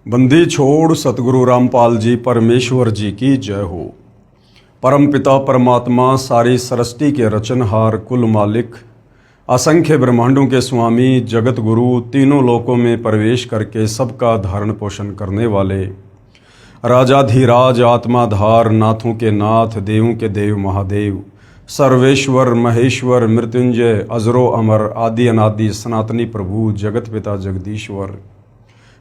बंदी छोड़ सतगुरु रामपाल जी परमेश्वर जी की जय हो। परमपिता परमात्मा सारी सृष्टि के रचनहार कुल मालिक असंख्य ब्रह्मांडों के स्वामी जगत गुरु तीनों लोकों में प्रवेश करके सबका धारण पोषण करने वाले राजाधिराज आत्माधार नाथों के नाथ देवों के देव महादेव सर्वेश्वर महेश्वर मृत्युंजय अजरो अमर आदि अनादि सनातनी प्रभु जगत पिता जगदीश्वर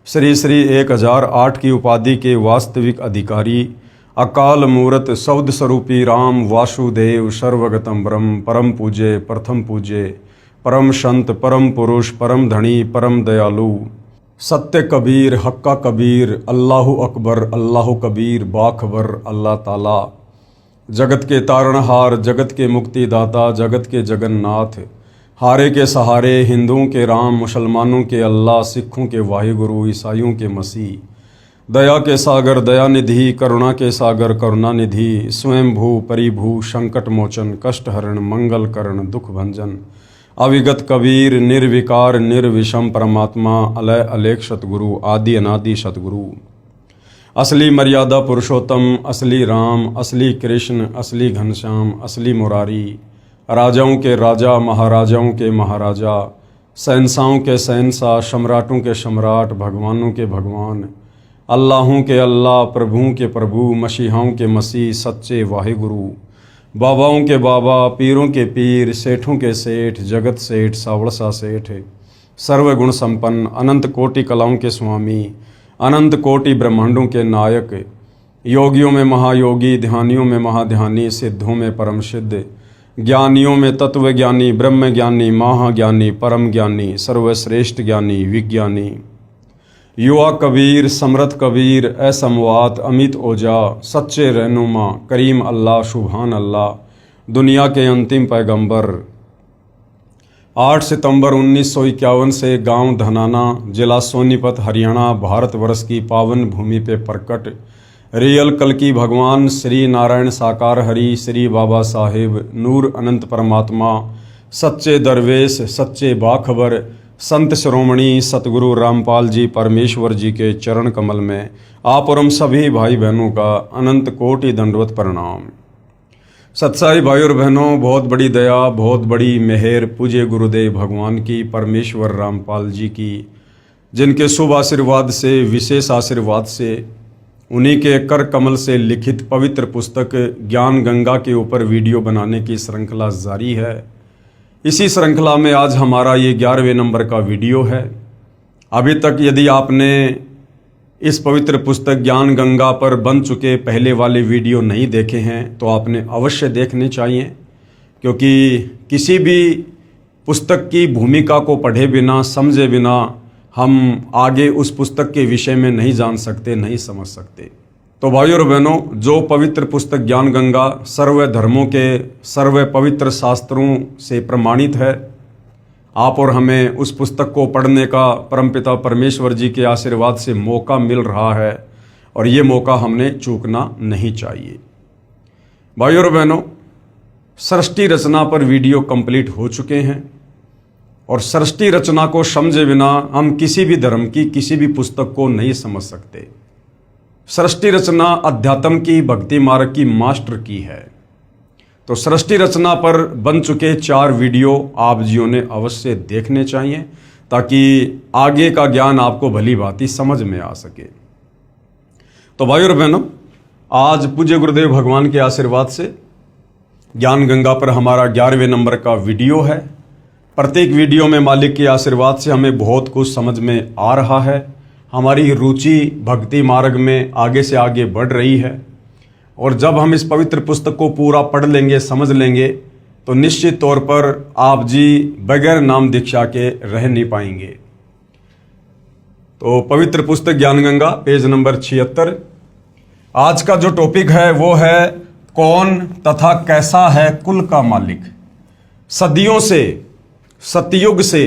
श्री श्री 1008 की उपाधि के वास्तविक अधिकारी अकाल मूरत शब्द स्वरूपी राम वासुदेव सर्वगतम ब्रह्म परम पूज्य प्रथम पूज्य परम संत परम पुरुष परम धनी परम दयालु सत्य कबीर हक्का कबीर अल्लाहु अकबर अल्लाहु कबीर बाखबर अल्लाह ताला जगत के तारणहार जगत के मुक्तिदाता जगत के जगन्नाथ हारे के सहारे हिंदुओं के राम मुसलमानों के अल्लाह सिखों के वाहिगुरु ईसाइयों के मसीह दया के सागर दयानिधि करुणा के सागर करुणानिधि स्वयंभू परिभू संकट मोचन कष्ट हरण मंगल करण दुख भंजन अविगत कबीर निर्विकार निर्विषम परमात्मा अलय अलेख सतगुरु आदि अनादि सतगुरु असली मर्यादा पुरुषोत्तम असली राम असली कृष्ण असली घनश्याम असली मुरारी राजाओं के राजा महाराजाओं के महाराजा शहंशाहों के शहंशाह सम्राटों के सम्राट भगवानों के भगवान अल्लाहों के अल्लाह प्रभुओं के प्रभु मसीहाओं के मसीह सच्चे वाहिगुरु बाबाओं के बाबा पीरों के पीर सेठों के सेठ जगत सेठ सावड़सा सेठ सर्वगुण संपन्न अनंत कोटि कलाओं के स्वामी अनंत कोटि ब्रह्मांडों के नायक योगियों में महायोगी ध्यानियों में महाध्यानी सिद्धों में परम सिद्ध ज्ञानियों में तत्व ज्ञानी ब्रह्म ज्ञानी महाज्ञानी परम ज्ञानी सर्वश्रेष्ठ ज्ञानी विज्ञानी युवा कबीर समर्थ कबीर असमवात अमित ओजा सच्चे रहनुमा करीम अल्लाह सुभान अल्लाह दुनिया के अंतिम पैगंबर 8 सितंबर 1951 से गांव धनाना जिला सोनीपत हरियाणा भारतवर्ष की पावन भूमि पे प्रकट रियल कल की भगवान श्री नारायण साकार हरि श्री बाबा साहेब नूर अनंत परमात्मा सच्चे दरवेश सच्चे बाखबर संत श्रोमणी सतगुरु रामपाल जी परमेश्वर जी के चरण कमल में आप और हम सभी भाई बहनों का अनंत कोटि दंडवत प्रणाम। सत्साई भाई और बहनों, बहुत बड़ी दया बहुत बड़ी मेहर पूज्य गुरुदेव भगवान की परमेश्वर रामपाल जी की, जिनके शुभ आशीर्वाद से विशेष आशीर्वाद से उन्हीं के कर कमल से लिखित पवित्र पुस्तक ज्ञान गंगा के ऊपर वीडियो बनाने की श्रृंखला जारी है। इसी श्रृंखला में आज हमारा ये 11वें नंबर का वीडियो है। अभी तक यदि आपने इस पवित्र पुस्तक ज्ञान गंगा पर बन चुके पहले वाले वीडियो नहीं देखे हैं तो आपने अवश्य देखने चाहिए, क्योंकि किसी भी पुस्तक की भूमिका को पढ़े बिना समझे बिना हम आगे उस पुस्तक के विषय में नहीं जान सकते नहीं समझ सकते। तो भाइयों और बहनों, जो पवित्र पुस्तक ज्ञान गंगा सर्व धर्मों के सर्व पवित्र शास्त्रों से प्रमाणित है, आप और हमें उस पुस्तक को पढ़ने का परमपिता परमेश्वर जी के आशीर्वाद से मौका मिल रहा है और ये मौका हमने चूकना नहीं चाहिए। भाइयों और बहनों, सृष्टि रचना पर वीडियो कंप्लीट हो चुके हैं और सृष्टि रचना को समझे बिना हम किसी भी धर्म की किसी भी पुस्तक को नहीं समझ सकते। सृष्टि रचना अध्यात्म की भक्ति मार्ग की मास्टर की है। तो सृष्टि रचना पर बन चुके 4 वीडियो आप जियों ने अवश्य देखने चाहिए, ताकि आगे का ज्ञान आपको भली भांति समझ में आ सके। तो भाई और बहनों, आज पूज्य गुरुदेव भगवान के आशीर्वाद से ज्ञान गंगा पर हमारा 11वें नंबर का वीडियो है। प्रत्येक वीडियो में मालिक के आशीर्वाद से हमें बहुत कुछ समझ में आ रहा है। हमारी रुचि भक्ति मार्ग में आगे से आगे बढ़ रही है और जब हम इस पवित्र पुस्तक को पूरा पढ़ लेंगे समझ लेंगे तो निश्चित तौर पर आप जी बगैर नाम दीक्षा के रह नहीं पाएंगे। तो पवित्र पुस्तक ज्ञान गंगा पेज नंबर 76। आज का जो टॉपिक है वो है कौन तथा कैसा है कुल का मालिक। सदियों से सतयुग से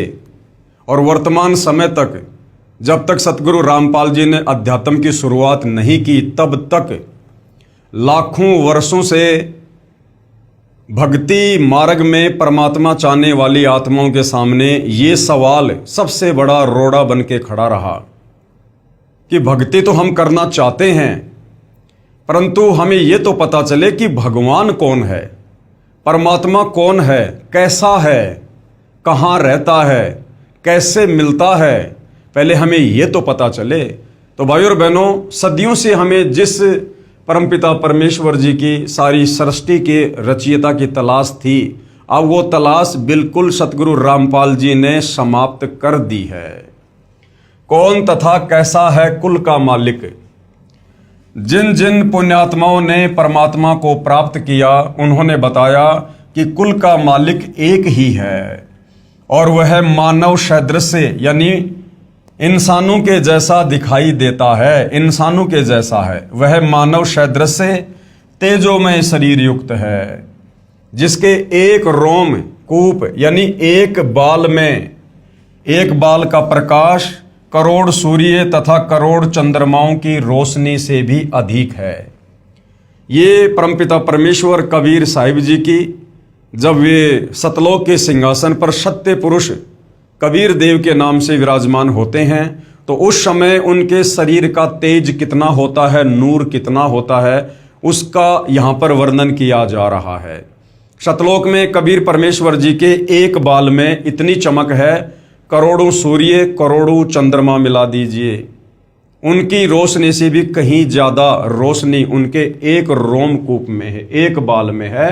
और वर्तमान समय तक, जब तक सतगुरु रामपाल जी ने अध्यात्म की शुरुआत नहीं की तब तक लाखों वर्षों से भक्ति मार्ग में परमात्मा चाहने वाली आत्माओं के सामने ये सवाल सबसे बड़ा रोड़ा बन के खड़ा रहा कि भक्ति तो हम करना चाहते हैं, परंतु हमें ये तो पता चले कि भगवान कौन है, परमात्मा कौन है, कैसा है, कहाँ रहता है, कैसे मिलता है, पहले हमें ये तो पता चले। तो भाइयों और बहनों, सदियों से हमें जिस परमपिता परमेश्वर जी की सारी सृष्टि के रचयिता की तलाश थी, अब वो तलाश बिल्कुल सतगुरु रामपाल जी ने समाप्त कर दी है। कौन तथा कैसा है कुल का मालिक? जिन जिन पुण्यात्माओं ने परमात्मा को प्राप्त किया, उन्होंने बताया कि कुल का मालिक एक ही है और वह मानव सदृश यानी इंसानों के जैसा दिखाई देता है। इंसानों के जैसा है, वह मानव सदृश तेजोमय शरीर युक्त है, जिसके एक रोम कूप यानी एक बाल का प्रकाश करोड़ सूर्य तथा करोड़ चंद्रमाओं की रोशनी से भी अधिक है। ये परमपिता परमेश्वर कबीर साहिब जी की जब वे सतलोक के सिंहासन पर सत्य पुरुष कबीर देव के नाम से विराजमान होते हैं, तो उस समय उनके शरीर का तेज कितना होता है, नूर कितना होता है, उसका यहाँ पर वर्णन किया जा रहा है। सतलोक में कबीर परमेश्वर जी के एक बाल में इतनी चमक है, करोड़ों सूर्य करोड़ों चंद्रमा मिला दीजिए, उनकी रोशनी से भी कहीं ज्यादा रोशनी उनके एक रोमकूप में है, एक बाल में है,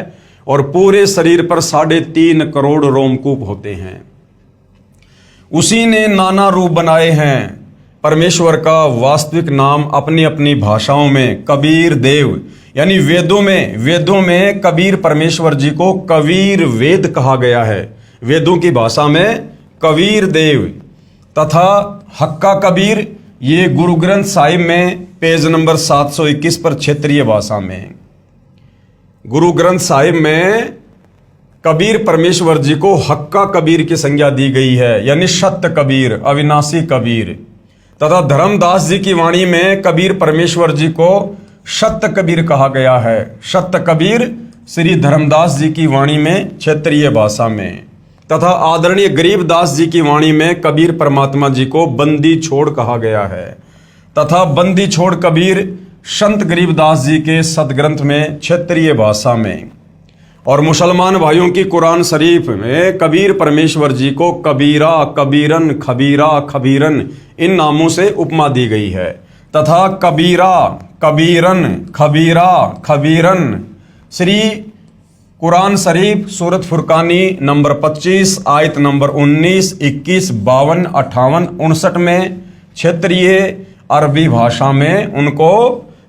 और पूरे शरीर पर 3.5 करोड़ रोमकूप होते हैं। उसी ने नाना रूप बनाए हैं। परमेश्वर का वास्तविक नाम अपनी अपनी भाषाओं में कबीर देव यानी वेदों में कबीर परमेश्वर जी को कबीर वेद कहा गया है, वेदों की भाषा में कबीर देव। तथा हक्का कबीर ये गुरु ग्रंथ साहिब में पेज नंबर 721 पर क्षेत्रीय भाषा में, गुरु ग्रंथ साहिब में कबीर परमेश्वर जी को हक्का कबीर की संज्ञा दी गई है, यानी सत्य कबीर, अविनाशी कबीर। तथा धर्मदास जी की वाणी में कबीर परमेश्वर जी को सत्य कबीर कहा गया है। सत्य कबीर श्री धर्मदास जी की वाणी में क्षेत्रीय भाषा में। तथा आदरणीय गरीबदास जी की वाणी में कबीर परमात्मा जी को बंदी छोड़ कहा गया है। तथा बंदी छोड़ कबीर संत गरीबदास जी के सदग्रंथ में क्षेत्रीय भाषा में। और मुसलमान भाइयों की कुरान शरीफ में कबीर परमेश्वर जी को कबीरा, कबीरन, खबीरा, खबीरन इन नामों से उपमा दी गई है। तथा कबीरा, कबीरन, खबीरा, खबीरन श्री कुरान शरीफ सूरत फुरकानी नंबर 25 आयत नंबर 19, 21, 52, 58, 59 में क्षेत्रीय अरबी भाषा में उनको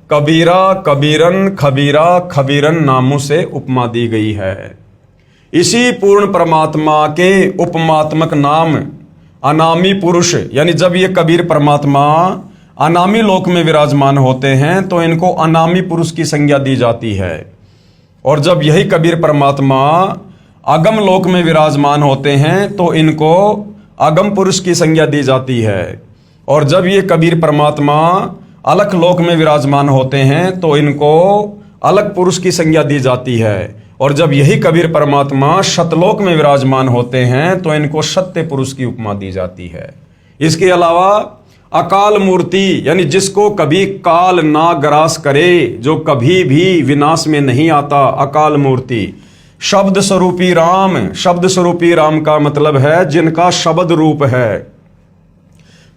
कबीरा, कबीरन, खबीरा, खबीरन नामों से उपमा दी गई है। इसी पूर्ण परमात्मा के उपमात्मक नाम अनामी पुरुष, यानी जब ये कबीर परमात्मा अनामी लोक में विराजमान होते हैं तो इनको अनामी पुरुष की संज्ञा दी जाती है। और जब यही कबीर परमात्मा अगम लोक में विराजमान होते हैं तो इनको अगम पुरुष की संज्ञा दी जाती है। और जब ये कबीर परमात्मा अलख लोक में विराजमान होते हैं तो इनको अलग पुरुष की संज्ञा दी जाती है। और जब यही कबीर परमात्मा सतलोक में विराजमान होते हैं तो इनको सत्य पुरुष की उपमा दी जाती है। इसके अलावा अकाल मूर्ति, यानी जिसको कभी काल ना ग्रास करे, जो कभी भी विनाश में नहीं आता, अकाल मूर्ति। शब्द स्वरूपी राम, शब्द स्वरूपी राम का मतलब है जिनका शब्द रूप है।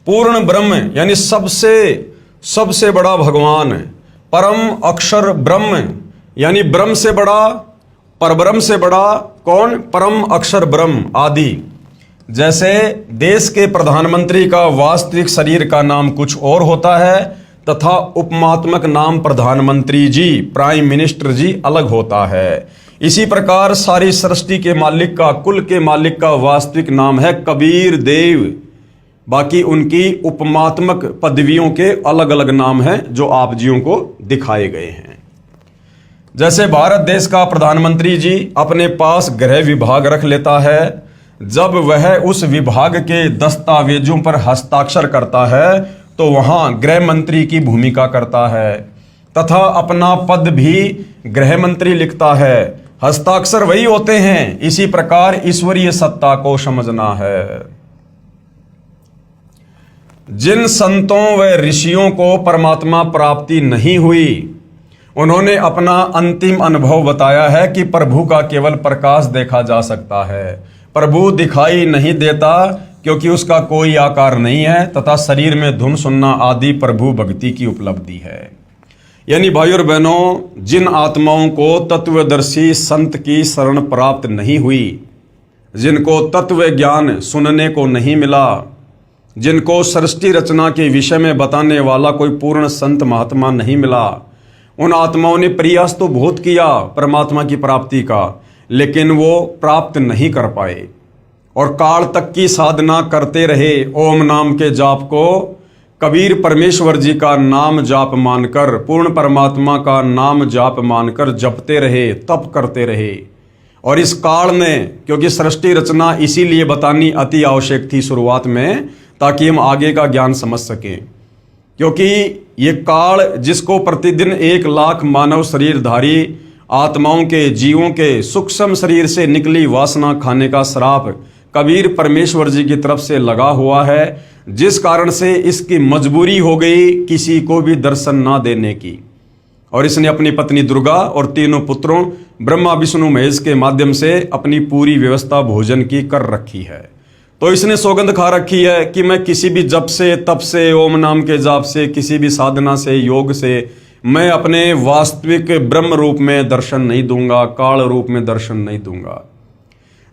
पूर्ण ब्रह्म, यानी सबसे बड़ा भगवान। परम अक्षर ब्रह्म, यानी ब्रह्म से बड़ा, परब्रह्म से बड़ा कौन? परम अक्षर ब्रह्म आदि। जैसे देश के प्रधानमंत्री का वास्तविक शरीर का नाम कुछ और होता है तथा उपमात्मक नाम प्रधानमंत्री जी, प्राइम मिनिस्टर जी अलग होता है। इसी प्रकार सारी सृष्टि के मालिक का, कुल के मालिक का वास्तविक नाम है कबीर देव। बाकी उनकी उपमात्मक पदवियों के अलग अलग नाम हैं जो आप जियों को दिखाए गए हैं। जैसे भारत देश का प्रधानमंत्री जी अपने पास गृह विभाग रख लेता है, जब वह उस विभाग के दस्तावेजों पर हस्ताक्षर करता है तो वहां गृह मंत्री की भूमिका करता है। तथा अपना पद भी गृह मंत्री लिखता है, हस्ताक्षर वही होते हैं। इसी प्रकार ईश्वरीय सत्ता को समझना है। जिन संतों व ऋषियों को परमात्मा प्राप्ति नहीं हुई, उन्होंने अपना अंतिम अनुभव बताया है कि प्रभु का केवल प्रकाश देखा जा सकता है। प्रभु दिखाई नहीं देता क्योंकि उसका कोई आकार नहीं है तथा शरीर में धुन सुनना आदि प्रभु भक्ति की उपलब्धि है। यानी भाइयों और बहनों, जिन आत्माओं को तत्वदर्शी संत की शरण प्राप्त नहीं हुई, जिनको तत्व ज्ञान सुनने को नहीं मिला, जिनको सृष्टि रचना के विषय में बताने वाला कोई पूर्ण संत महात्मा नहीं मिला, उन आत्माओं ने प्रयास तो बहुत किया परमात्मा की प्राप्ति का, लेकिन वो प्राप्त नहीं कर पाए और काल तक की साधना करते रहे। ओम नाम के जाप को कबीर परमेश्वर जी का नाम जाप मानकर, पूर्ण परमात्मा का नाम जाप मानकर जपते रहे, तप करते रहे। और इस काल में, क्योंकि सृष्टि रचना इसीलिए बतानी अति आवश्यक थी शुरुआत में, ताकि हम आगे का ज्ञान समझ सकें। क्योंकि ये काल जिसको प्रतिदिन 1 लाख मानव शरीरधारी आत्माओं के, जीवों के सूक्ष्म शरीर से निकली वासना खाने का श्राप कबीर परमेश्वर जी की तरफ से लगा हुआ है, जिस कारण से इसकी मजबूरी हो गई किसी को भी दर्शन ना देने की। और इसने अपनी पत्नी दुर्गा और तीनों पुत्रों ब्रह्मा विष्णु महेश के माध्यम से अपनी पूरी व्यवस्था भोजन की कर रखी है। तो इसने सौगंध खा रखी है कि मैं किसी भी जप से, तप से, ओम नाम के जाप से, किसी भी साधना से, योग से मैं अपने वास्तविक ब्रह्म रूप में दर्शन नहीं दूंगा, काल रूप में दर्शन नहीं दूंगा।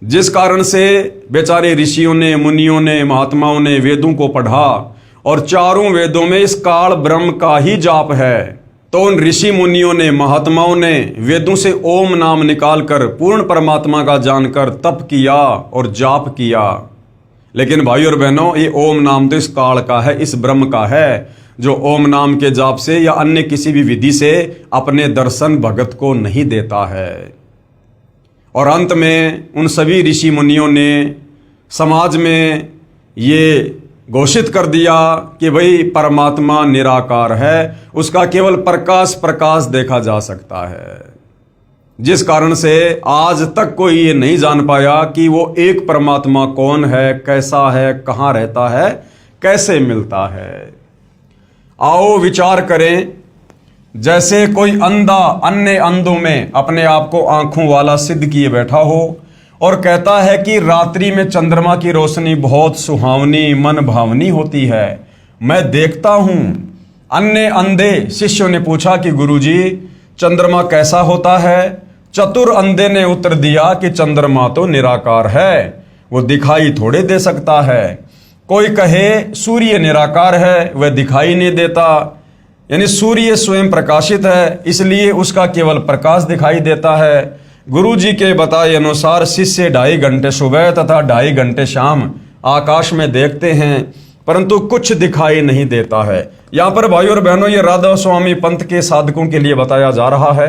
जिस कारण से बेचारे ऋषियों ने, मुनियों ने, महात्माओं ने वेदों को पढ़ा और चारों वेदों में इस काल ब्रह्म का ही जाप है। तो उन ऋषि मुनियों ने, महात्माओं ने वेदों से ओम नाम निकालकर पूर्ण परमात्मा का जानकर तप किया और जाप किया। लेकिन भाइयों और बहनों, ये ओम नाम तो इस काल का है, इस ब्रह्म का है, जो ओम नाम के जाप से या अन्य किसी भी विधि से अपने दर्शन भगत को नहीं देता है। और अंत में उन सभी ऋषि मुनियों ने समाज में ये घोषित कर दिया कि भाई परमात्मा निराकार है, उसका केवल प्रकाश देखा जा सकता है। जिस कारण से आज तक कोई ये नहीं जान पाया कि वो एक परमात्मा कौन है, कैसा है, कहाँ रहता है, कैसे मिलता है। आओ विचार करें, जैसे कोई अंधा अन्य अंधों में अपने आप को आंखों वाला सिद्ध किए बैठा हो और कहता है कि रात्रि में चंद्रमा की रोशनी बहुत सुहावनी, मन भावनी होती है, मैं देखता हूं। अन्य अंधे शिष्यों ने पूछा कि गुरुजी चंद्रमा कैसा होता है? चतुर अंधे ने उत्तर दिया कि चंद्रमा तो निराकार है, वो दिखाई थोड़े दे सकता है। कोई कहे सूर्य निराकार है, वह दिखाई नहीं देता, यानी सूर्य स्वयं प्रकाशित है, इसलिए उसका केवल प्रकाश दिखाई देता है। गुरु जी के बताए अनुसार शिष्य 2.5 घंटे सुबह तथा 2.5 घंटे शाम आकाश में देखते हैं, परंतु कुछ दिखाई नहीं देता है। यहाँ पर भाइयों और बहनों, ये राधा स्वामी पंथ के साधकों के लिए बताया जा रहा है,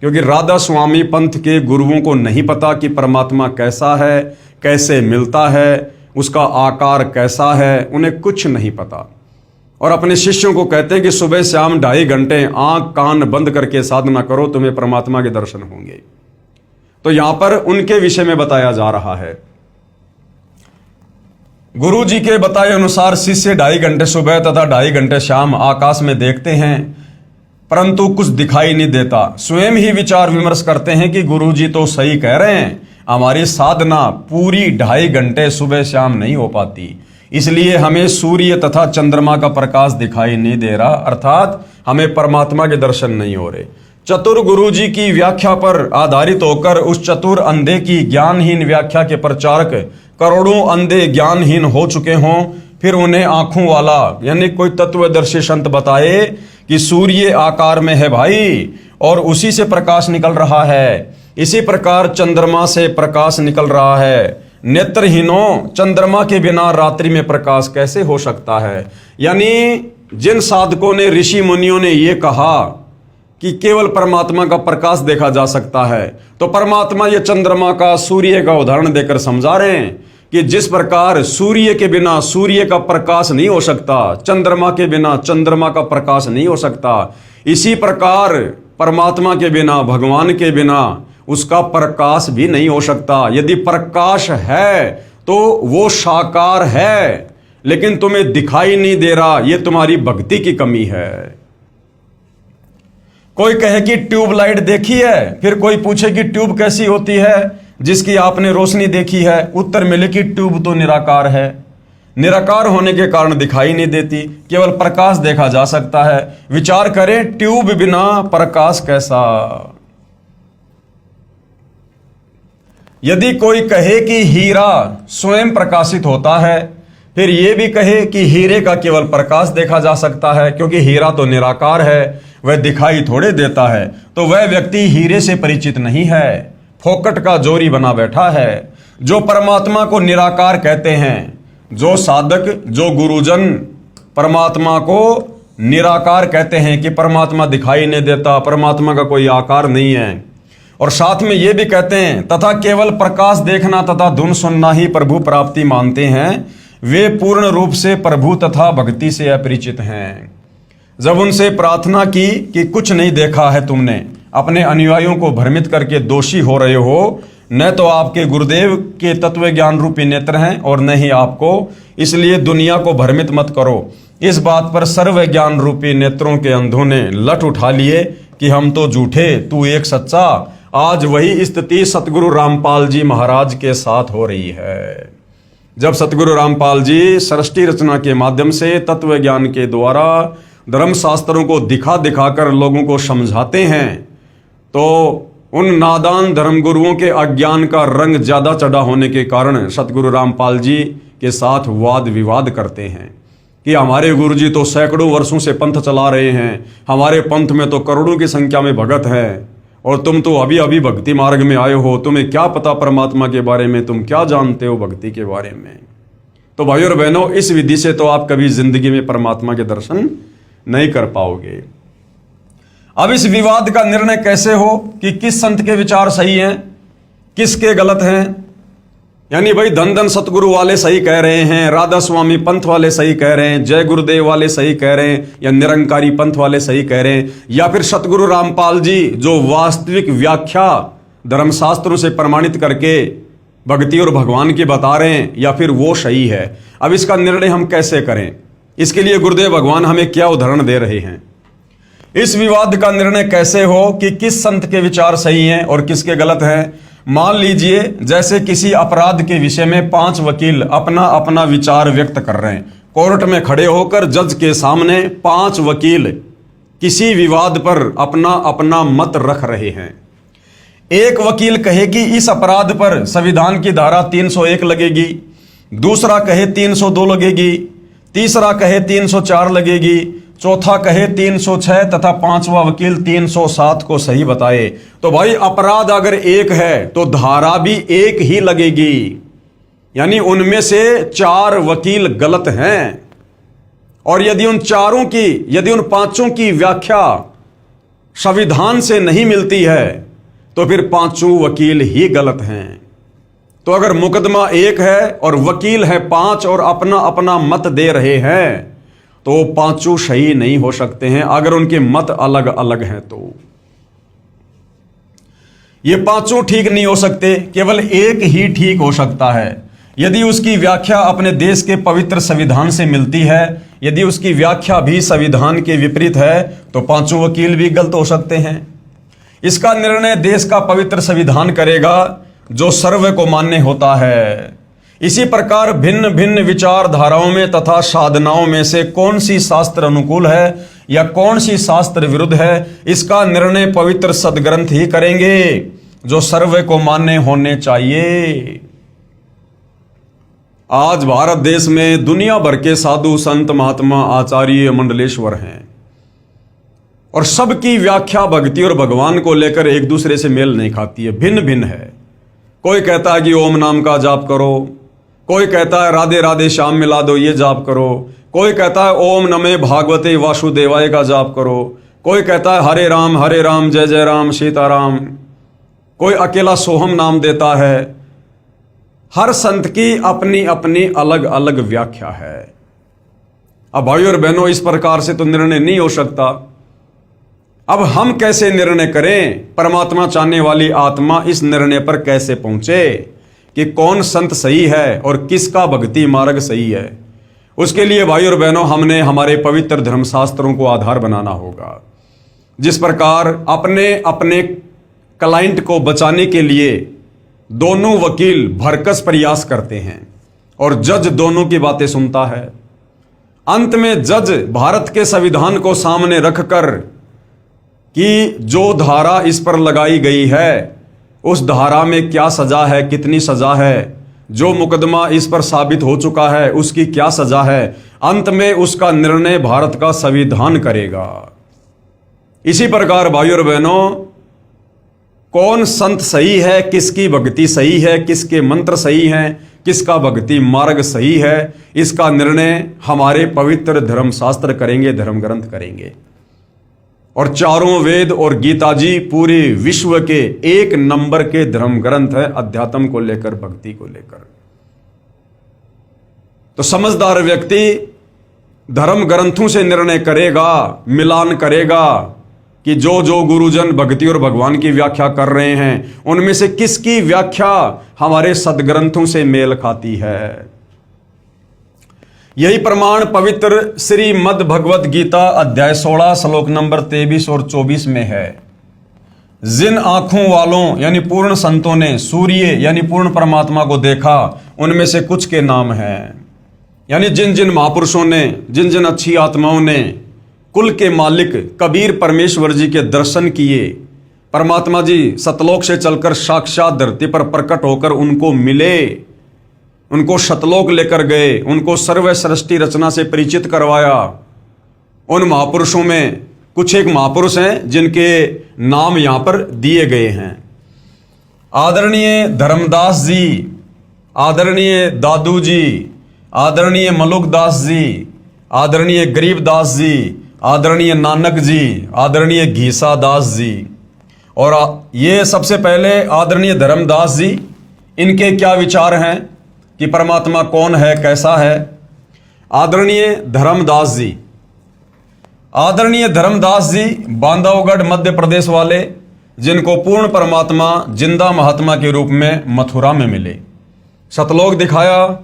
क्योंकि राधा स्वामी पंथ के गुरुओं को नहीं पता कि परमात्मा कैसा है, कैसे मिलता है, उसका आकार कैसा है, उन्हें कुछ नहीं पता। और अपने शिष्यों को कहते हैं कि सुबह शाम 2.5 घंटे आंख कान बंद करके साधना करो, तुम्हें परमात्मा के दर्शन होंगे। तो यहां पर उनके विषय में बताया जा रहा है। गुरु जी के बताए अनुसार शिष्य 2.5 घंटे सुबह तथा 2.5 घंटे शाम आकाश में देखते हैं, परंतु कुछ दिखाई नहीं देता। स्वयं ही विचार विमर्श करते हैं कि गुरु जी तो सही कह रहे हैं, हमारी साधना पूरी 2.5 घंटे सुबह शाम नहीं हो पाती, इसलिए हमें सूर्य तथा चंद्रमा का प्रकाश दिखाई नहीं दे रहा, अर्थात हमें परमात्मा के दर्शन नहीं हो रहे। चतुर गुरु जी की व्याख्या पर आधारित होकर उस चतुर अंधे की ज्ञानहीन व्याख्या के प्रचारक करोड़ों अंधे ज्ञानहीन हो चुके हों, फिर उन्हें आंखों वाला यानी कोई तत्वदर्शी संत बताए कि सूर्य आकार में है भाई और उसी से प्रकाश निकल रहा है, इसी प्रकार चंद्रमा से प्रकाश निकल रहा है। नेत्रहीनों, चंद्रमा के बिना रात्रि में प्रकाश कैसे हो सकता है? यानी जिन साधकों ने, ऋषि मुनियों ने ये कहा कि केवल परमात्मा का प्रकाश देखा जा सकता है, तो परमात्मा ये चंद्रमा का, सूर्य का उदाहरण देकर समझा रहे हैं कि जिस प्रकार सूर्य के बिना सूर्य का प्रकाश नहीं हो सकता, चंद्रमा के बिना चंद्रमा का प्रकाश नहीं हो सकता, इसी प्रकार परमात्मा के बिना, भगवान के बिना उसका प्रकाश भी नहीं हो सकता। यदि प्रकाश है तो वो साकार है, लेकिन तुम्हें दिखाई नहीं दे रहा, ये तुम्हारी भक्ति की कमी है। कोई कहे कि ट्यूबलाइट देखी है, फिर कोई पूछे कि ट्यूब कैसी होती है जिसकी आपने रोशनी देखी है, उत्तर मिले कि ट्यूब तो निराकार है। निराकार होने के कारण दिखाई नहीं देती, केवल प्रकाश देखा जा सकता है। विचार करें, ट्यूब बिना प्रकाश कैसा। यदि कोई कहे कि हीरा स्वयं प्रकाशित होता है, फिर यह भी कहे कि हीरे का केवल प्रकाश देखा जा सकता है, क्योंकि हीरा तो निराकार है, वह दिखाई थोड़े देता है, तो वह व्यक्ति हीरे से परिचित नहीं है, फोकट का जोरी बना बैठा है। जो परमात्मा को निराकार कहते हैं, जो साधक, जो गुरुजन परमात्मा को निराकार कहते हैं कि परमात्मा दिखाई नहीं देता, परमात्मा का कोई आकार नहीं है, और साथ में ये भी कहते हैं तथा केवल प्रकाश देखना तथा धुन सुनना ही प्रभु प्राप्ति मानते हैं, वे पूर्ण रूप से प्रभु तथा भक्ति से अपरिचित हैं। जब उनसे प्रार्थना की कि कुछ नहीं देखा है तुमने, अपने अनुयायियों को भ्रमित करके दोषी हो रहे हो, न तो आपके गुरुदेव के तत्व ज्ञान रूपी नेत्र हैं और न ही आपको, इसलिए दुनिया को भ्रमित मत करो। इस बात पर सर्व ज्ञान रूपी नेत्रों के अंधों ने लठ उठा लिए कि हम तो झूठे, तू एक सच्चा। आज वही स्थिति सतगुरु रामपाल जी महाराज के साथ हो रही है। जब सतगुरु रामपाल जी सृष्टि रचना के माध्यम से तत्व ज्ञान के द्वारा धर्म शास्त्रों को दिखा दिखाकर लोगों को समझाते हैं, तो उन नादान धर्मगुरुओं के अज्ञान का रंग ज्यादा चढ़ा होने के कारण सतगुरु रामपाल जी के साथ वाद विवाद करते हैं कि हमारे गुरुजी तो सैकड़ों वर्षों से पंथ चला रहे हैं, हमारे पंथ में तो करोड़ों की संख्या में भगत हैं, और तुम तो अभी अभी भक्ति मार्ग में आए हो, तुम्हें क्या पता परमात्मा के बारे में, तुम क्या जानते हो भक्ति के बारे में। तो भाइयों और बहनों, इस विधि से तो आप कभी जिंदगी में परमात्मा के दर्शन नहीं कर पाओगे। अब इस विवाद का निर्णय कैसे हो कि किस संत के विचार सही हैं, किसके गलत हैं। यानी भाई धन धन सतगुरु वाले सही कह रहे हैं, राधा स्वामी पंथ वाले सही कह रहे हैं, जय गुरुदेव वाले सही कह रहे हैं, या निरंकारी पंथ वाले सही कह रहे हैं, या फिर सतगुरु रामपाल जी जो वास्तविक व्याख्या धर्मशास्त्रों से प्रमाणित करके भक्ति और भगवान की बता रहे हैं, या फिर वो सही है। अब इसका निर्णय हम कैसे करें, इसके लिए गुरुदेव भगवान हमें क्या उदाहरण दे रहे हैं। इस विवाद का निर्णय कैसे हो कि किस संत के विचार सही हैं और किसके गलत हैं। मान लीजिए जैसे किसी अपराध के विषय में 5 वकील अपना अपना विचार व्यक्त कर रहे हैं, कोर्ट में खड़े होकर जज के सामने 5 वकील किसी विवाद पर अपना अपना मत रख रहे हैं। एक वकील कहे कि इस अपराध पर संविधान की धारा 301 लगेगी, दूसरा कहे 302 लगेगी, तीसरा कहे 304 लगेगी, चौथा कहे 306 तथा 5वां वकील 307 को सही बताए। तो भाई अपराध अगर एक है तो धारा भी एक ही लगेगी, यानी उनमें से 4 वकील गलत हैं। और यदि उन 5 की व्याख्या संविधान से नहीं मिलती है तो फिर 5 वकील ही गलत हैं। तो अगर मुकदमा एक है और वकील है 5 और अपना अपना मत दे रहे हैं, तो 5 सही नहीं हो सकते हैं अगर उनके मत अलग अलग हैं। तो ये 5 ठीक नहीं हो सकते, केवल एक ही ठीक हो सकता है। यदि उसकी व्याख्या अपने देश के पवित्र संविधान से मिलती है, यदि उसकी व्याख्या भी संविधान के विपरीत है, तो 5 वकील भी गलत हो सकते हैं। इसका निर्णय देश का पवित्र संविधान करेगा जो सर्व को मान्य होता है। इसी प्रकार भिन्न भिन्न विचारधाराओं में तथा साधनाओं में से कौन सी शास्त्र अनुकूल है या कौन सी शास्त्र विरुद्ध है, इसका निर्णय पवित्र सदग्रंथ ही करेंगे जो सर्व को मान्य होने चाहिए। आज भारत देश में दुनिया भर के साधु संत महात्मा आचार्य मंडलेश्वर हैं और सबकी व्याख्या भक्ति और भगवान को लेकर एक दूसरे से मेल नहीं खाती है, भिन्न भिन्न है। कोई कहता है कि ओम नाम का जाप करो, कोई कहता है राधे राधे श्याम मिला दो ये जाप करो, कोई कहता है ओम नमे भागवते वासुदेवाय का जाप करो, कोई कहता है हरे राम जय जय राम सीताराम, कोई अकेला सोहम नाम देता है। हर संत की अपनी अपनी अलग अलग व्याख्या है। अब भाइयों और बहनों, इस प्रकार से तो निर्णय नहीं हो सकता। अब हम कैसे निर्णय करें, परमात्मा चाहने वाली आत्मा इस निर्णय पर कैसे पहुंचे कि कौन संत सही है और किसका भक्ति मार्ग सही है। उसके लिए भाई और बहनों हमने हमारे पवित्र धर्मशास्त्रों को आधार बनाना होगा। जिस प्रकार अपने अपने क्लाइंट को बचाने के लिए दोनों वकील भरकस प्रयास करते हैं और जज दोनों की बातें सुनता है, अंत में जज भारत के संविधान को सामने रखकर कि जो धारा इस पर लगाई गई है उस धारा में क्या सजा है, कितनी सजा है, जो मुकदमा इस पर साबित हो चुका है उसकी क्या सजा है, अंत में उसका निर्णय भारत का संविधान करेगा। इसी प्रकार भाई और बहनों, कौन संत सही है, किसकी भक्ति सही है, किसके मंत्र सही हैं, किसका भक्ति मार्ग सही है, इसका निर्णय हमारे पवित्र धर्मशास्त्र करेंगे, धर्म ग्रंथ करेंगे। और चारों वेद और गीता जी पूरे विश्व के एक नंबर के धर्म ग्रंथ है, अध्यात्म को लेकर, भक्ति को लेकर। तो समझदार व्यक्ति धर्म ग्रंथों से निर्णय करेगा, मिलान करेगा कि जो जो गुरुजन भक्ति और भगवान की व्याख्या कर रहे हैं उनमें से किसकी व्याख्या हमारे सदग्रंथों से मेल खाती है। यही प्रमाण पवित्र श्रीमद् भगवत गीता अध्याय 16 श्लोक नंबर 23 और 24 में है। जिन आंखों वालों यानी पूर्ण संतों ने सूर्य यानी पूर्ण परमात्मा को देखा उनमें से कुछ के नाम हैं। यानी जिन जिन महापुरुषों ने, जिन जिन अच्छी आत्माओं ने कुल के मालिक कबीर परमेश्वर जी के दर्शन किए, परमात्मा जी सतलोक से चलकर साक्षात धरती पर प्रकट होकर उनको मिले, उनको सतलोक लेकर गए, उनको सर्व सृष्टि रचना से परिचित करवाया। उन महापुरुषों में कुछ एक महापुरुष हैं जिनके नाम यहां पर दिए गए हैं। आदरणीय धर्मदास जी, आदरणीय दादू जी, आदरणीय मलुकदास जी, आदरणीय गरीबदास जी, आदरणीय नानक जी, आदरणीय घीसादास जी। और ये सबसे पहले आदरणीय धर्मदास जी, इनके क्या विचार हैं कि परमात्मा कौन है, कैसा है। आदरणीय धर्मदास जी, आदरणीय धर्मदास जी बांधवगढ़ मध्य प्रदेश वाले, जिनको पूर्ण परमात्मा जिंदा महात्मा के रूप में मथुरा में मिले, सतलोक दिखाया।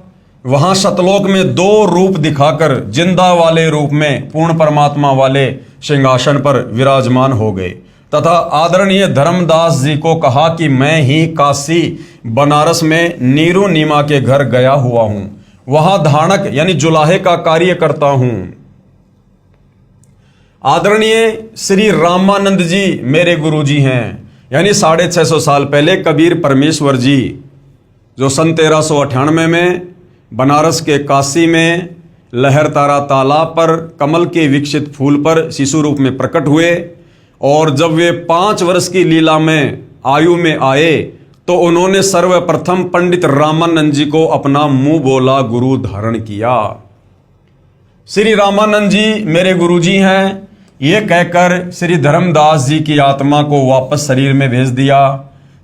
वहां सतलोक में दो रूप दिखाकर जिंदा वाले रूप में पूर्ण परमात्मा वाले सिंहासन पर विराजमान हो गए तथा आदरणीय धर्मदास जी को कहा कि मैं ही काशी बनारस में नीरू नीमा के घर गया हुआ हूं, वहां धानक यानी जुलाहे का कार्य करता हूं। आदरणीय श्री रामानंद जी मेरे गुरु जी हैं, यानी 650 साल पहले कबीर परमेश्वर जी जो सन 1398 में बनारस के काशी में लहरतारा तालाब पर कमल के विकसित फूल पर शिशु रूप में प्रकट हुए। और जब वे 5 वर्ष की लीला में आयु में आए तो उन्होंने सर्वप्रथम पंडित रामानंद जी को अपना मुंह बोला गुरु धारण किया। श्री रामानंद जी मेरे गुरु जी हैं, ये कहकर श्री धर्मदास जी की आत्मा को वापस शरीर में भेज दिया।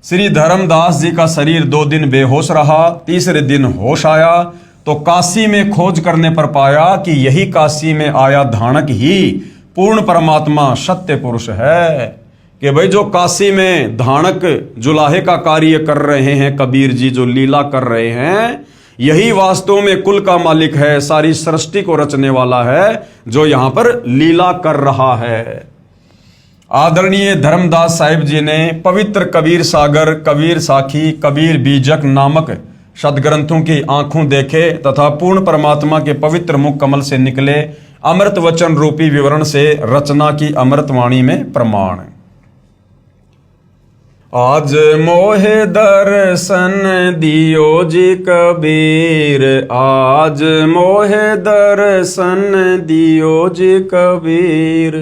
श्री धर्मदास जी का शरीर 2 दिन बेहोश रहा, तीसरे दिन होश आया तो काशी में खोज करने पर पाया कि यही काशी में आया धानक ही पूर्ण परमात्मा सत्य पुरुष है। कि भाई जो काशी में धानक जुलाहे का कार्य कर रहे हैं, कबीर जी जो लीला कर रहे हैं, यही वास्तव में कुल का मालिक है, सारी सृष्टि को रचने वाला है, जो यहां पर लीला कर रहा है। आदरणीय धर्मदास साहिब जी ने पवित्र कबीर सागर, कबीर साखी, कबीर बीजक नामक सदग्रंथों की आंखों देखे तथा पूर्ण परमात्मा के पवित्र मुख कमल से निकले अमृत वचन रूपी विवरण से रचना की अमृतवाणी में प्रमाण। आज मोहे दर्शन दियो जी कबीर, आज मोहे दर्शन दियो जी कबीर।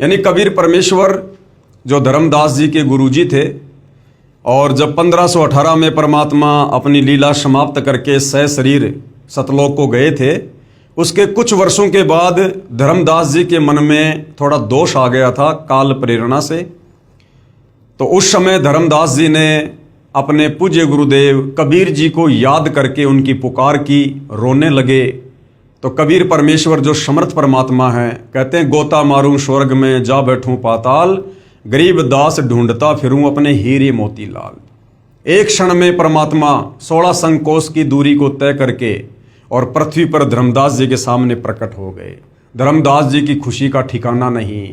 यानी कबीर परमेश्वर जो धर्मदास जी के गुरुजी थे, और जब 1518 में परमात्मा अपनी लीला समाप्त करके सह शरीर सतलोक को गए थे, उसके कुछ वर्षों के बाद धर्मदास जी के मन में थोड़ा दोष आ गया था काल प्रेरणा से। तो उस समय धर्मदास जी ने अपने पूज्य गुरुदेव कबीर जी को याद करके उनकी पुकार की, रोने लगे। तो कबीर परमेश्वर जो समर्थ परमात्मा है, कहते हैं गोता मारूं स्वर्ग में जा बैठूं पाताल, गरीब दास ढूंढता फिरूं अपने हीरे मोती लाल। एक क्षण में परमात्मा 16 संकोश की दूरी को तय करके और पृथ्वी पर धर्मदास जी के सामने प्रकट हो गए। धर्मदास जी की खुशी का ठिकाना नहीं।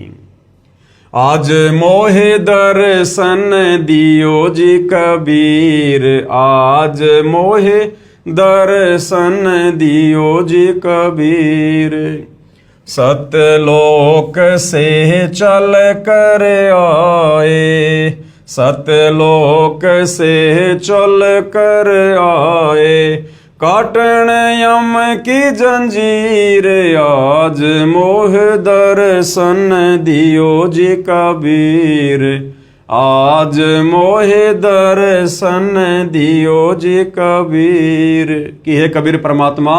आज मोहे दर्शन दियो जी कबीर, आज मोहे दर्शन दियो जी कबीर। सतलोक से चल कर आए, सतलोक से चल कर आए, काटन यम की जंजीर, आज मोह दर्शन दियो जी कबीर, आज मोहे दर्शन दियो जी कबीर। कि हे कबीर परमात्मा,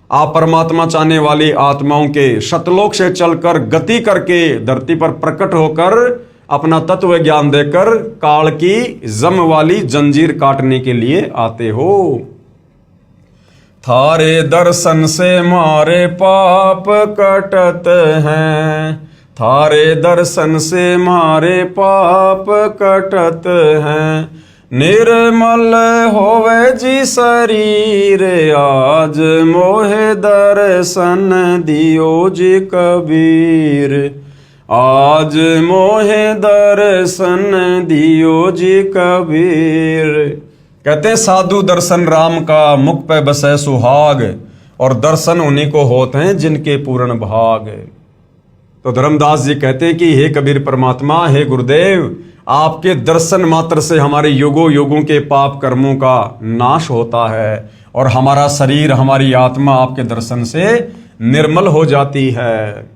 आप परमात्मा चाहने वाली आत्माओं के शतलोक से चलकर गति करके धरती पर प्रकट होकर अपना तत्व ज्ञान देकर काल की जम वाली जंजीर काटने के लिए आते हो। थारे दर्शन से मारे पाप कटत हैं, थारे दर्शन से मारे पाप कटत हैं। निर्मल होवे जी शरीर, आज मोहे दर्शन दियो जी कबीर, आज मोहे दर्शन दियो जी कबीर। कहते हैं साधु दर्शन राम का मुख पे बसे सुहाग, और दर्शन उन्हीं को होते हैं जिनके पूर्ण भाग। तो धर्मदास जी कहते हैं कि हे कबीर परमात्मा, हे गुरुदेव, आपके दर्शन मात्र से हमारे युगों युगों के पाप कर्मों का नाश होता है और हमारा शरीर, हमारी आत्मा आपके दर्शन से निर्मल हो जाती है।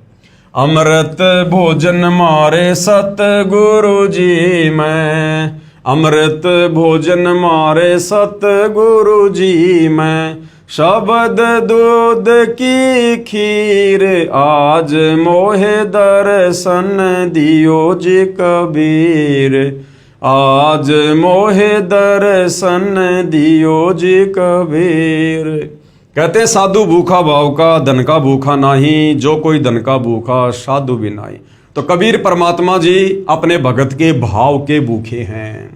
अमृत भोजन मारे सतगुरु जी मैं, अमृत भोजन मारे सतगुरु जी मैं। शब्द दूध की खीर, आज मोहे दर्शन दियो जी कबीर, आज मोहे दर्शन दियो जी कबीर। कहते हैं साधु भूखा भाव का, धन का भूखा नाही, जो कोई धन का भूखा साधु भी नाही। तो कबीर परमात्मा जी अपने भगत के भाव के भूखे हैं।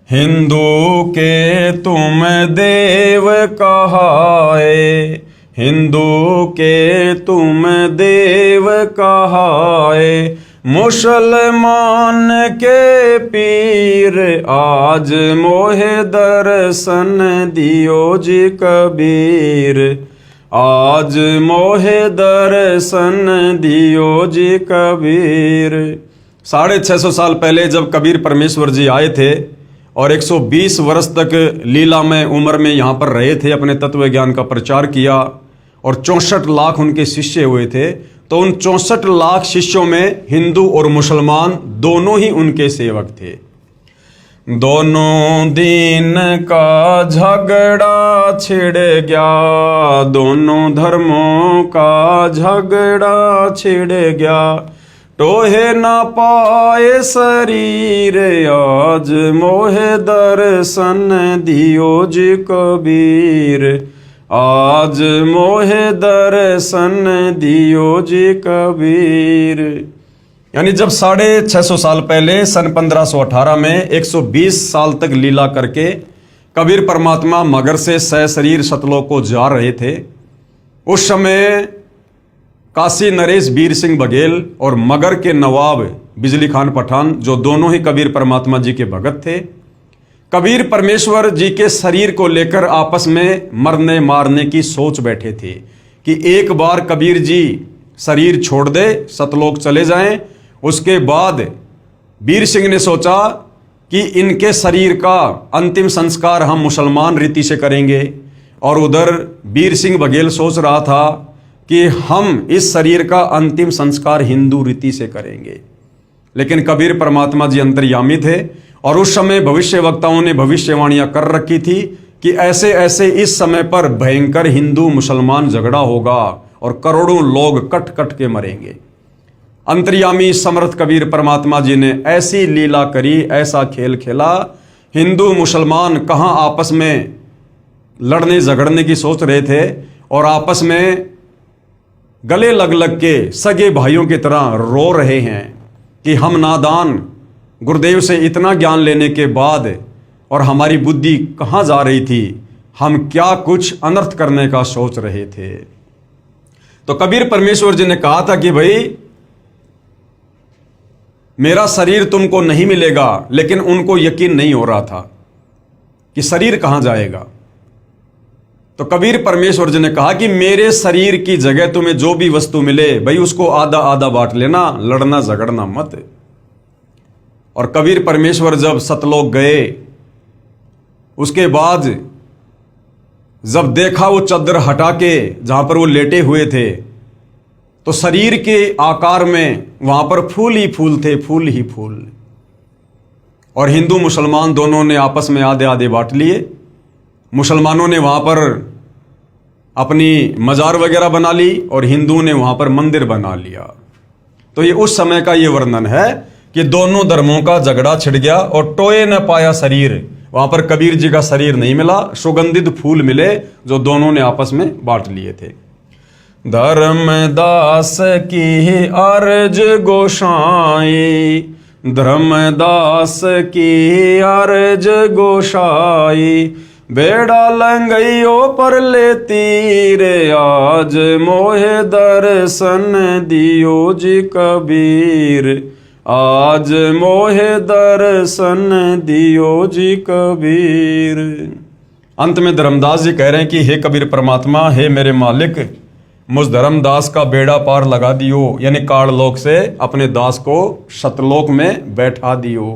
हिंदू के तुम देव कहाए, हिंदू के तुम देव कहाए। मुसलमान के पीर, आज मोहे दर्शन दियो जी कबीर, आज मोहे दर्शन दियो जी कबीर। 650 साल पहले जब कबीर परमेश्वर जी आए थे और 120 वर्ष तक लीला में उम्र में यहाँ पर रहे थे, अपने तत्व ज्ञान का प्रचार किया और 64 लाख उनके शिष्य हुए थे। तो उन 64 लाख शिष्यों में हिंदू और मुसलमान दोनों ही उनके सेवक थे। दोनों दीन का झगड़ा छिड़ गया, दोनों धर्मों का झगड़ा छिड़ गया। टोहे ना पाए शरीर, आज मोहे दर्शन दियो जी कबीर, आज मोहे दर्शन दियो जी कबीर। यानी जब 650 साल पहले सन 1518 में 120 साल तक लीला करके कबीर परमात्मा मगर से सशरीर सतलोक को जा रहे थे, उस समय काशी नरेश वीर सिंह बघेल और मगर के नवाब बिजली खान पठान, जो दोनों ही कबीर परमात्मा जी के भगत थे, कबीर परमेश्वर जी के शरीर को लेकर आपस में मरने मारने की सोच बैठे थे कि एक बार कबीर जी शरीर छोड़ दे, सतलोक चले जाएं। उसके बाद वीर सिंह ने सोचा कि इनके शरीर का अंतिम संस्कार हम मुसलमान रीति से करेंगे, और उधर वीर सिंह बघेल सोच रहा था कि हम इस शरीर का अंतिम संस्कार हिंदू रीति से करेंगे। लेकिन कबीर परमात्मा जी अंतर्यामी थे और उस समय भविष्य वक्ताओं ने भविष्यवाणियां कर रखी थी कि ऐसे ऐसे इस समय पर भयंकर हिंदू मुसलमान झगड़ा होगा और करोड़ों लोग कट कट के मरेंगे। अंतर्यामी समर्थ कबीर परमात्मा जी ने ऐसी लीला करी, ऐसा खेल खेला, हिंदू मुसलमान कहाँ आपस में लड़ने झगड़ने की सोच रहे थे और आपस में गले लग लग के सगे भाइयों की तरह रो रहे हैं कि हम नादान, गुरुदेव से इतना ज्ञान लेने के बाद और हमारी बुद्धि कहाँ जा रही थी, हम क्या कुछ अनर्थ करने का सोच रहे थे। तो कबीर परमेश्वर जी ने कहा था कि भाई मेरा शरीर तुमको नहीं मिलेगा, लेकिन उनको यकीन नहीं हो रहा था कि शरीर कहां जाएगा। तो कबीर परमेश्वर जी ने कहा कि मेरे शरीर की जगह तुम्हें जो भी वस्तु मिले भाई उसको आधा आधा बांट लेना, लड़ना झगड़ना मत। और कबीर परमेश्वर जब सतलोक गए, उसके बाद जब देखा वो चद्दर हटा के जहां पर वो लेटे हुए थे, तो शरीर के आकार में वहां पर फूल ही फूल थे, फूल ही फूल। और हिंदू मुसलमान दोनों ने आपस में आधे आधे बांट लिए। मुसलमानों ने वहां पर अपनी मजार वगैरह बना ली और हिंदुओं ने वहां पर मंदिर बना लिया। तो ये उस समय का ये वर्णन है कि दोनों धर्मों का झगड़ा छिड़ गया और टोए न पाया शरीर। वहां पर कबीर जी का शरीर नहीं मिला, सुगंधित फूल मिले जो दोनों ने आपस में बांट लिए थे। धर्मदास की अर्ज गोसाई, धर्मदास की अर्ज गोसाई, बेड़ा लंगइयो पर लेती रे आज, मोहे दर्शन दियो जी कबीर, आज मोहे दर्शन दियो जी कबीर। अंत में धर्मदास जी कह रहे हैं कि हे कबीर परमात्मा, हे मेरे मालिक, मुझ धर्मदास का बेड़ा पार लगा दियो, यानी काललोक से अपने दास को सतलोक में बैठा दियो।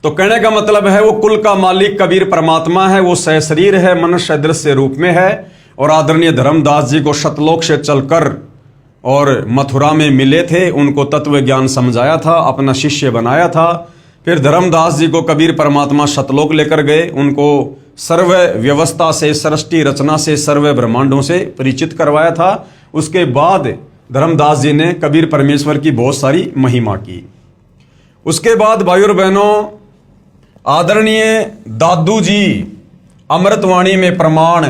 तो कहने का मतलब है वो कुल का मालिक कबीर परमात्मा है, वो सहशरीर है, मनुष्य दृश्य रूप में है। और आदरणीय धर्मदास जी को सतलोक से चलकर और मथुरा में मिले थे, उनको तत्व ज्ञान समझाया था, अपना शिष्य बनाया था। फिर धर्मदास जी को कबीर परमात्मा सतलोक लेकर गए, उनको सर्व व्यवस्था से, सृष्टि रचना से, सर्व ब्रह्मांडों से परिचित करवाया था। उसके बाद धर्मदास जी ने कबीर परमेश्वर की बहुत सारी महिमा की। उसके बाद भाइयों और बहनों, आदरणीय दादू जी अमृतवाणी में प्रमाण,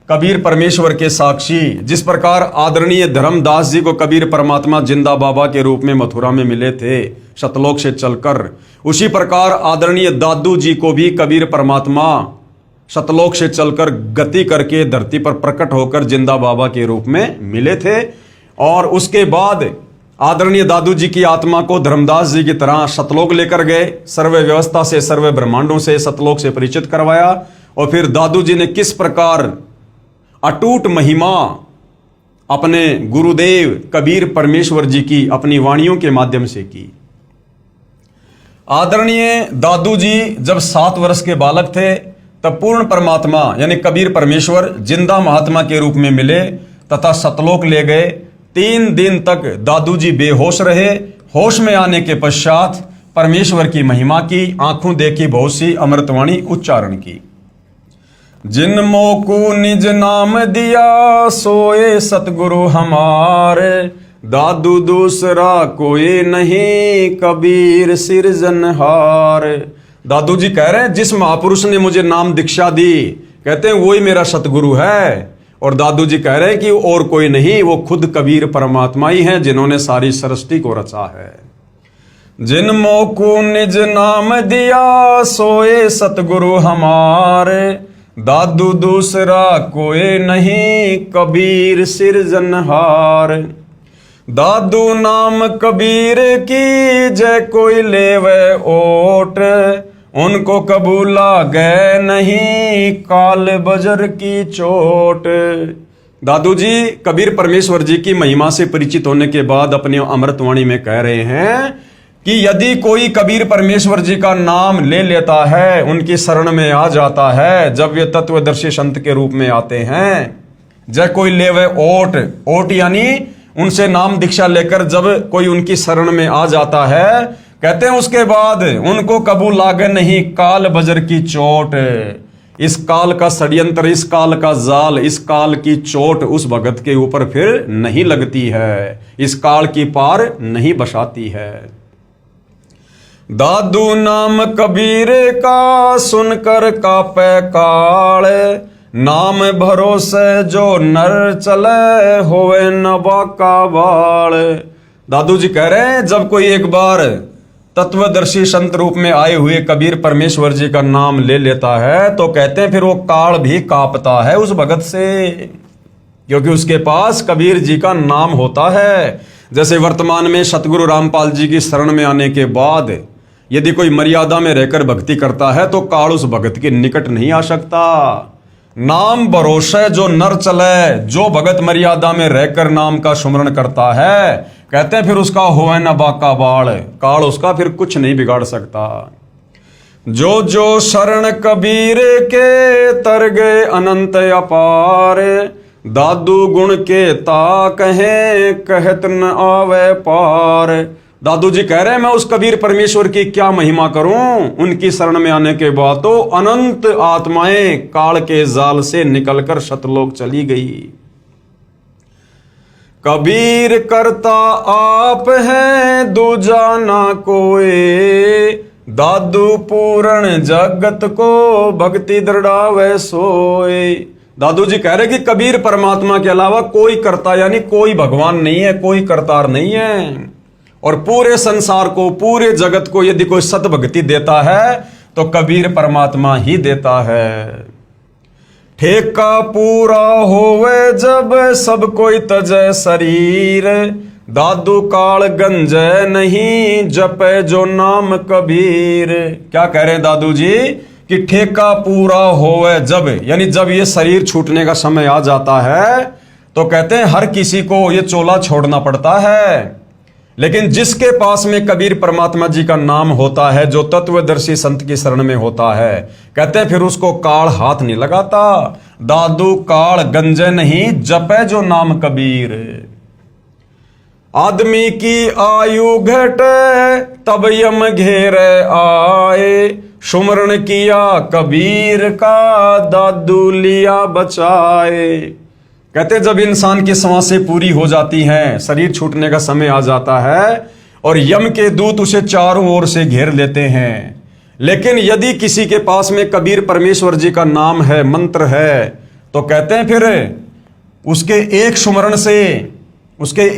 कबीर परमेश्वर के साक्षी, जिस प्रकार आदरणीय धर्मदास जी को कबीर परमात्मा जिंदा बाबा के रूप में मथुरा में मिले थे सतलोक से चलकर, उसी प्रकार आदरणीय दादू जी को भी कबीर परमात्मा सतलोक से चलकर गति करके धरती पर प्रकट होकर जिंदा बाबा के रूप में मिले थे। और उसके बाद आदरणीय दादू जी की आत्मा को धर्मदास जी की तरह सतलोक लेकर गए, सर्व व्यवस्था से, सर्व ब्रह्मांडों से सतलोक से परिचित करवाया। और फिर दादू जी ने किस प्रकार अटूट महिमा अपने गुरुदेव कबीर परमेश्वर जी की अपनी वाणियों के माध्यम से की। आदरणीय दादू जी जब 7 वर्ष के बालक थे तब पूर्ण परमात्मा यानी कबीर परमेश्वर जिंदा महात्मा के रूप में मिले तथा सतलोक ले गए। 3 दिन तक दादू जी बेहोश रहे। होश में आने के पश्चात परमेश्वर की महिमा की, आंखों देखी बहुत सी अमृतवाणी उच्चारण की। जिन मोकू निज नाम दिया सोए सतगुरु हमारे, दादू दूसरा कोई नहीं कबीर सिरजनहार। दादू जी कह रहे हैं जिस महापुरुष ने मुझे नाम दीक्षा दी, कहते हैं वही मेरा सतगुरु है। और दादू जी कह रहे हैं कि और कोई नहीं, वो खुद कबीर परमात्मा ही हैं जिन्होंने सारी सृष्टि को रचा है। जिन मोकू निज नाम दिया सोए सतगुरु हमारे, दादू दूसरा कोई नहीं कबीर सिरजनहार। दादू नाम कबीर की जय कोई लेवे ओट, उनको कबूला गए नहीं काल बजर की चोट। दादू जी कबीर परमेश्वर जी की महिमा से परिचित होने के बाद अपनी अमृतवाणी में कह रहे हैं कि यदि कोई कबीर परमेश्वर जी का नाम ले लेता है, उनकी शरण में आ जाता है, जब वे तत्वदर्शी संत के रूप में आते हैं, जय कोई लेवे ओट, ओट यानी उनसे नाम दीक्षा लेकर जब कोई उनकी शरण में आ जाता है, कहते हैं उसके बाद उनको कबूल लागे नहीं काल बजर की चोट। इस काल का षड्यंत्र, इस काल का जाल, इस काल की चोट उस भगत के ऊपर फिर नहीं लगती है, इस काल की पार नहीं बसाती है। दादू नाम कबीर का सुनकर कापे काल, नाम भरोसे जो नर चले होवे नबा का बाल। दादू जी कह रहे हैं जब कोई एक बार तत्वदर्शी संत रूप में आए हुए कबीर परमेश्वर जी का नाम ले लेता है तो कहते हैं फिर वो काल भी कांपता है उस भगत से, क्योंकि उसके पास कबीर जी का नाम होता है। जैसे वर्तमान में सतगुरु रामपाल जी की शरण में आने के बाद यदि कोई मर्यादा में रहकर भक्ति करता है तो काल उस भगत के निकट नहीं आ सकता। नाम भरोसे जो नर चले, जो भगत मर्यादा में रहकर नाम का सुमरण करता है, कहते हैं फिर उसका होए न बाका बाल, काल उसका फिर कुछ नहीं बिगाड़ सकता। जो जो शरण कबीर के तर गए अनंत अपार, दादू गुण के ता कहे कहत न आवे पार। दादू जी कह रहे हैं मैं उस कबीर परमेश्वर की क्या महिमा करूं, उनकी शरण में आने के बाद तो अनंत आत्माएं काल के जाल से निकलकर सतलोक चली गई। कबीर करता आप है दूजा ना कोई, दादू पूर्ण जगत को भक्ति दृढ़ावे सोए। दादू जी कह रहे कि कबीर परमात्मा के अलावा कोई करता यानी कोई भगवान नहीं है, कोई करतार नहीं है। और पूरे संसार को, पूरे जगत को यदि कोई सतभक्ति देता है तो कबीर परमात्मा ही देता है। ठेका पूरा होवे जब सब कोई तजे शरीर, दादू काल गंजे नहीं जपे जो नाम कबीर। क्या कह रहे हैं दादू जी कि ठेका पूरा होवे जब, यानी जब ये शरीर छूटने का समय आ जाता है तो कहते हैं हर किसी को ये चोला छोड़ना पड़ता है, लेकिन जिसके पास में कबीर परमात्मा जी का नाम होता है, जो तत्वदर्शी संत की शरण में होता है, कहते हैं फिर उसको काल हाथ नहीं लगाता। दादू काल गंजे नहीं जपे जो नाम कबीर। आदमी की आयु घटे तब यम घेरे आए, सुमरण किया कबीर का दादू लिया बचाए। कहते जब इंसान की सांसें पूरी हो जाती हैं, शरीर छूटने का समय आ जाता है और यम के दूत उसे चारों ओर से घेर लेते हैं, लेकिन यदि किसी के पास में कबीर परमेश्वर जी का नाम है, मंत्र है, तो कहते हैं फिर उसके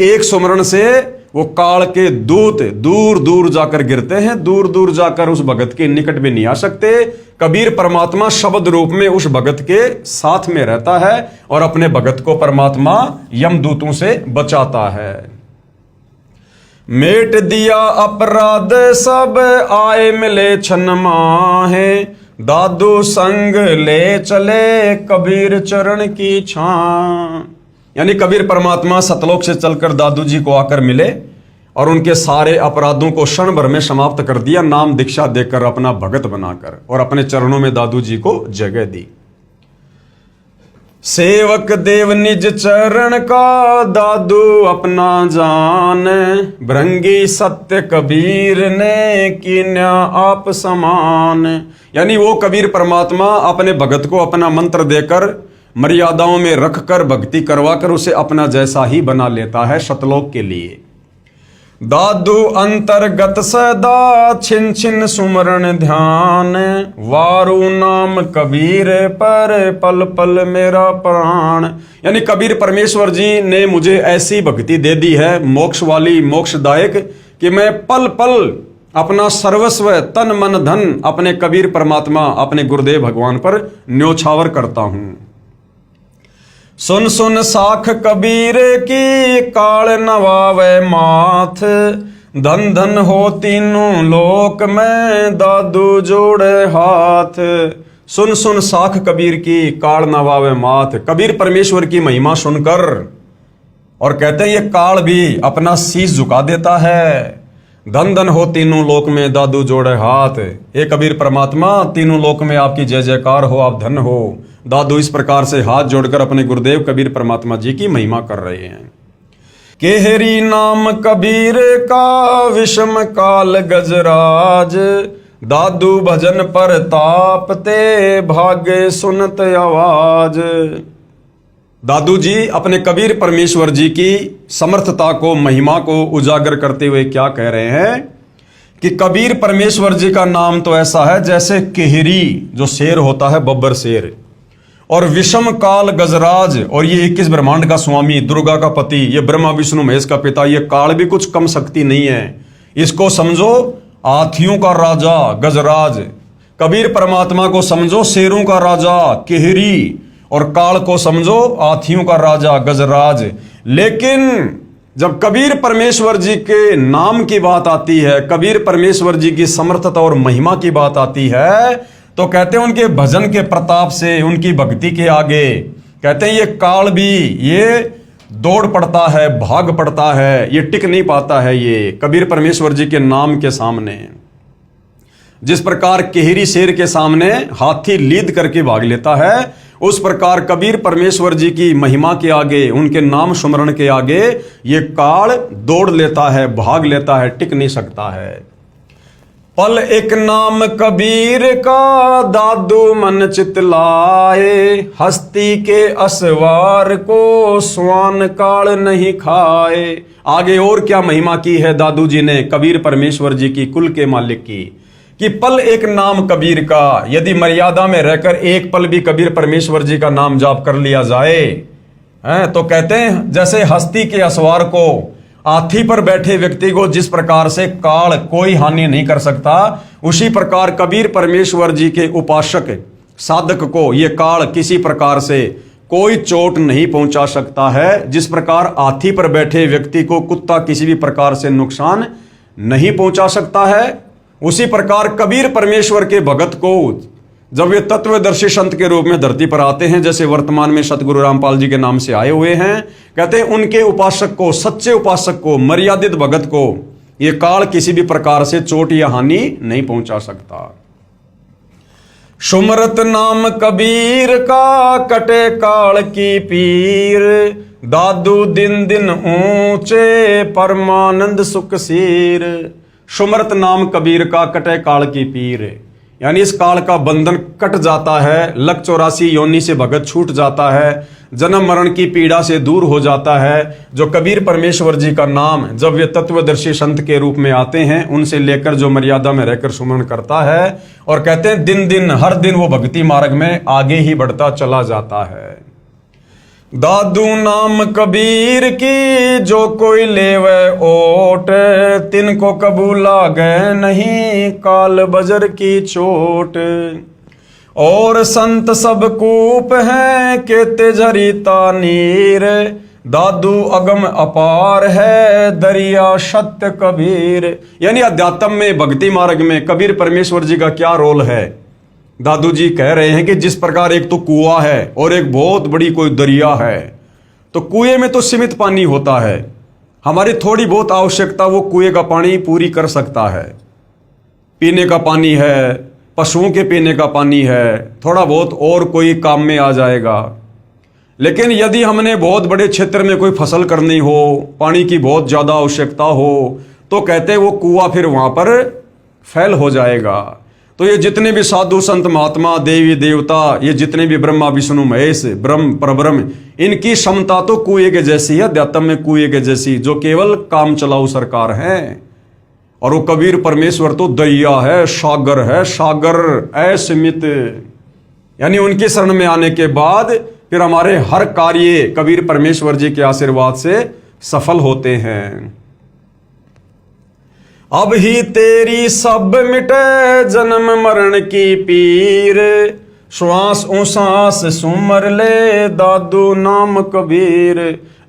एक सुमरण से वो काल के दूत दूर दूर जाकर गिरते हैं, दूर दूर जाकर उस भगत के निकट भी नहीं आ सकते। कबीर परमात्मा शब्द रूप में उस भगत के साथ में रहता है और अपने भगत को परमात्मा यमदूतों से बचाता है। मेट दिया अपराध सब आए मिले छन माहे, दादू संग ले चले कबीर चरण की छां। यानी कबीर परमात्मा सतलोक से चलकर दादू जी को आकर मिले और उनके सारे अपराधों को क्षण भर में समाप्त कर दिया, नाम दीक्षा देकर अपना भगत बनाकर, और अपने चरणों में दादू जी को जगह दी। सेवक देव निज चरण का दादू अपना जान, भृंगी सत्य कबीर ने कीन्या आप समान। यानी वो कबीर परमात्मा अपने भगत को अपना मंत्र देकर मर्यादाओं में रखकर भक्ति करवाकर उसे अपना जैसा ही बना लेता है सतलोक के लिए। दादू अंतर्गत सदा छिन छिन सुमरण ध्यान, वारु नाम कबीर पर पल पल मेरा प्राण। यानी कबीर परमेश्वर जी ने मुझे ऐसी भक्ति दे दी है, मोक्ष वाली, मोक्षदायक, कि मैं पल पल अपना सर्वस्व तन मन धन अपने कबीर परमात्मा, अपने गुरुदेव भगवान पर न्योछावर करता हूं। सुन सुन साख कबीर की काल नवावे माथ, धन धन हो तीनों लोक में दादू जोड़े हाथ। सुन सुन साख कबीर की काल नवावे माथ। कबीर परमेश्वर की महिमा सुनकर और कहते हैं ये काल भी अपना शीश झुका देता है। धन धन हो तीनों लोक में दादू जोड़े हाथ। हे कबीर परमात्मा, तीनों लोक में आपकी जय जयकार हो, आप धन हो। दादू इस प्रकार से हाथ जोड़कर अपने गुरुदेव कबीर परमात्मा जी की महिमा कर रहे हैं। केहरी नाम कबीर का विषम काल गजराज, दादू भजन पर तापते भागे सुनत आवाज। दादू जी अपने कबीर परमेश्वर जी की समर्थता को, महिमा को उजागर करते हुए क्या कह रहे हैं कि कबीर परमेश्वर जी का नाम तो ऐसा है जैसे केहरी, जो शेर होता है, बब्बर शेर, और विषम काल गजराज, और ये 21 ब्रह्मांड का स्वामी, दुर्गा का पति, ये ब्रह्मा विष्णु महेश का पिता, ये काल भी कुछ कम शक्ति नहीं है। इसको समझो हाथियों का राजा गजराज। कबीर परमात्मा को समझो शेरों का राजा केहरी, और काल को समझो हाथियों का राजा गजराज। लेकिन जब कबीर परमेश्वर जी के नाम की बात आती है, कबीर परमेश्वर जी की समर्थता और महिमा की बात आती है, तो कहते हैं उनके भजन के प्रताप से, उनकी भक्ति के आगे कहते हैं ये काल भी ये दौड़ पड़ता है, भाग पड़ता है, ये टिक नहीं पाता है ये कबीर परमेश्वर जी के नाम के सामने। जिस प्रकार केहरी शेर के सामने हाथी लीद करके भाग लेता है, उस प्रकार कबीर परमेश्वर जी की महिमा के आगे, उनके नाम सुमरण के आगे ये काल दौड़ लेता है, भाग लेता है, टिक नहीं सकता है। पल एक नाम कबीर का दादू मन चितलाए, हस्ती के असवार को स्वान काल नहीं खाए। आगे और क्या महिमा की है दादू जी ने कबीर परमेश्वर जी की, कुल के मालिक की, कि पल एक नाम कबीर का, यदि मर्यादा में रहकर एक पल भी कबीर परमेश्वर जी का नाम जाप कर लिया जाए, तो कहते हैं जैसे हस्ती के असवार को, हाथी पर बैठे व्यक्ति को जिस प्रकार से काल कोई हानि नहीं कर सकता, उसी प्रकार कबीर परमेश्वर जी के उपासक साधक को ये काल किसी प्रकार से कोई चोट नहीं पहुंचा सकता है। जिस प्रकार हाथी पर बैठे व्यक्ति को कुत्ता किसी भी प्रकार से नुकसान नहीं पहुंचा सकता है, उसी प्रकार कबीर परमेश्वर के भगत को जब वे तत्वदर्शी संत के रूप में धरती पर आते हैं, जैसे वर्तमान में सतगुरु रामपाल जी के नाम से आए हुए हैं, कहते हैं उनके उपासक को, सच्चे उपासक को, मर्यादित भगत को ये काल किसी भी प्रकार से चोट या हानि नहीं पहुंचा सकता। सुमरत नाम कबीर का कटे काल की पीर, दादू दिन दिन ऊंचे परमानंद सुख सीर। सुमरत नाम कबीर का कटे काल की पीर, यानी इस काल का बंधन कट जाता है, लक 84 योनि से भगत छूट जाता है, जन्म मरण की पीड़ा से दूर हो जाता है। जो कबीर परमेश्वर जी का नाम जब वे तत्वदर्शी संत के रूप में आते हैं, उनसे लेकर जो मर्यादा में रहकर सुमरण करता है, और कहते हैं दिन दिन हर दिन वो भक्ति मार्ग में आगे ही बढ़ता चला जाता है। दादू नाम कबीर की जो कोई लेवे ओट, तिनको कबूला गए नहीं काल बजर की चोट। और संत सब कूप हैं के तेजरी तानीर, दादू अगम अपार है दरिया सत्य कबीर। यानी अध्यात्म में, भक्ति मार्ग में कबीर परमेश्वर जी का क्या रोल है। दादू जी कह रहे हैं कि जिस प्रकार एक तो कुआं है और एक बहुत बड़ी कोई दरिया है, तो कुएं में तो सीमित पानी होता है, हमारी थोड़ी बहुत आवश्यकता वो कुएं का पानी पूरी कर सकता है। पीने का पानी है, पशुओं के पीने का पानी है, थोड़ा बहुत और कोई काम में आ जाएगा। लेकिन यदि हमने बहुत बड़े क्षेत्र में कोई फसल करनी हो, पानी की बहुत ज़्यादा आवश्यकता हो, तो कहते हैं वो कुआं फिर वहाँ पर फैल हो जाएगा। तो ये जितने भी साधु संत महात्मा, देवी देवता, ये जितने भी ब्रह्मा विष्णु महेश, ब्रह्म परब्रह्म, इनकी क्षमता तो कुएं के जैसी है, अध्यात्म में कुएं के जैसी, जो केवल काम चलाऊ सरकार है। और वो कबीर परमेश्वर तो दरिया है, सागर है, सागर असीमित। यानी उनकी शरण में आने के बाद फिर हमारे हर कार्य कबीर परमेश्वर जी के आशीर्वाद से सफल होते हैं। अब ही तेरी सब मिटे जन्म मरण की पीर, श्वास उसास सुमर ले दादू नाम कबीर।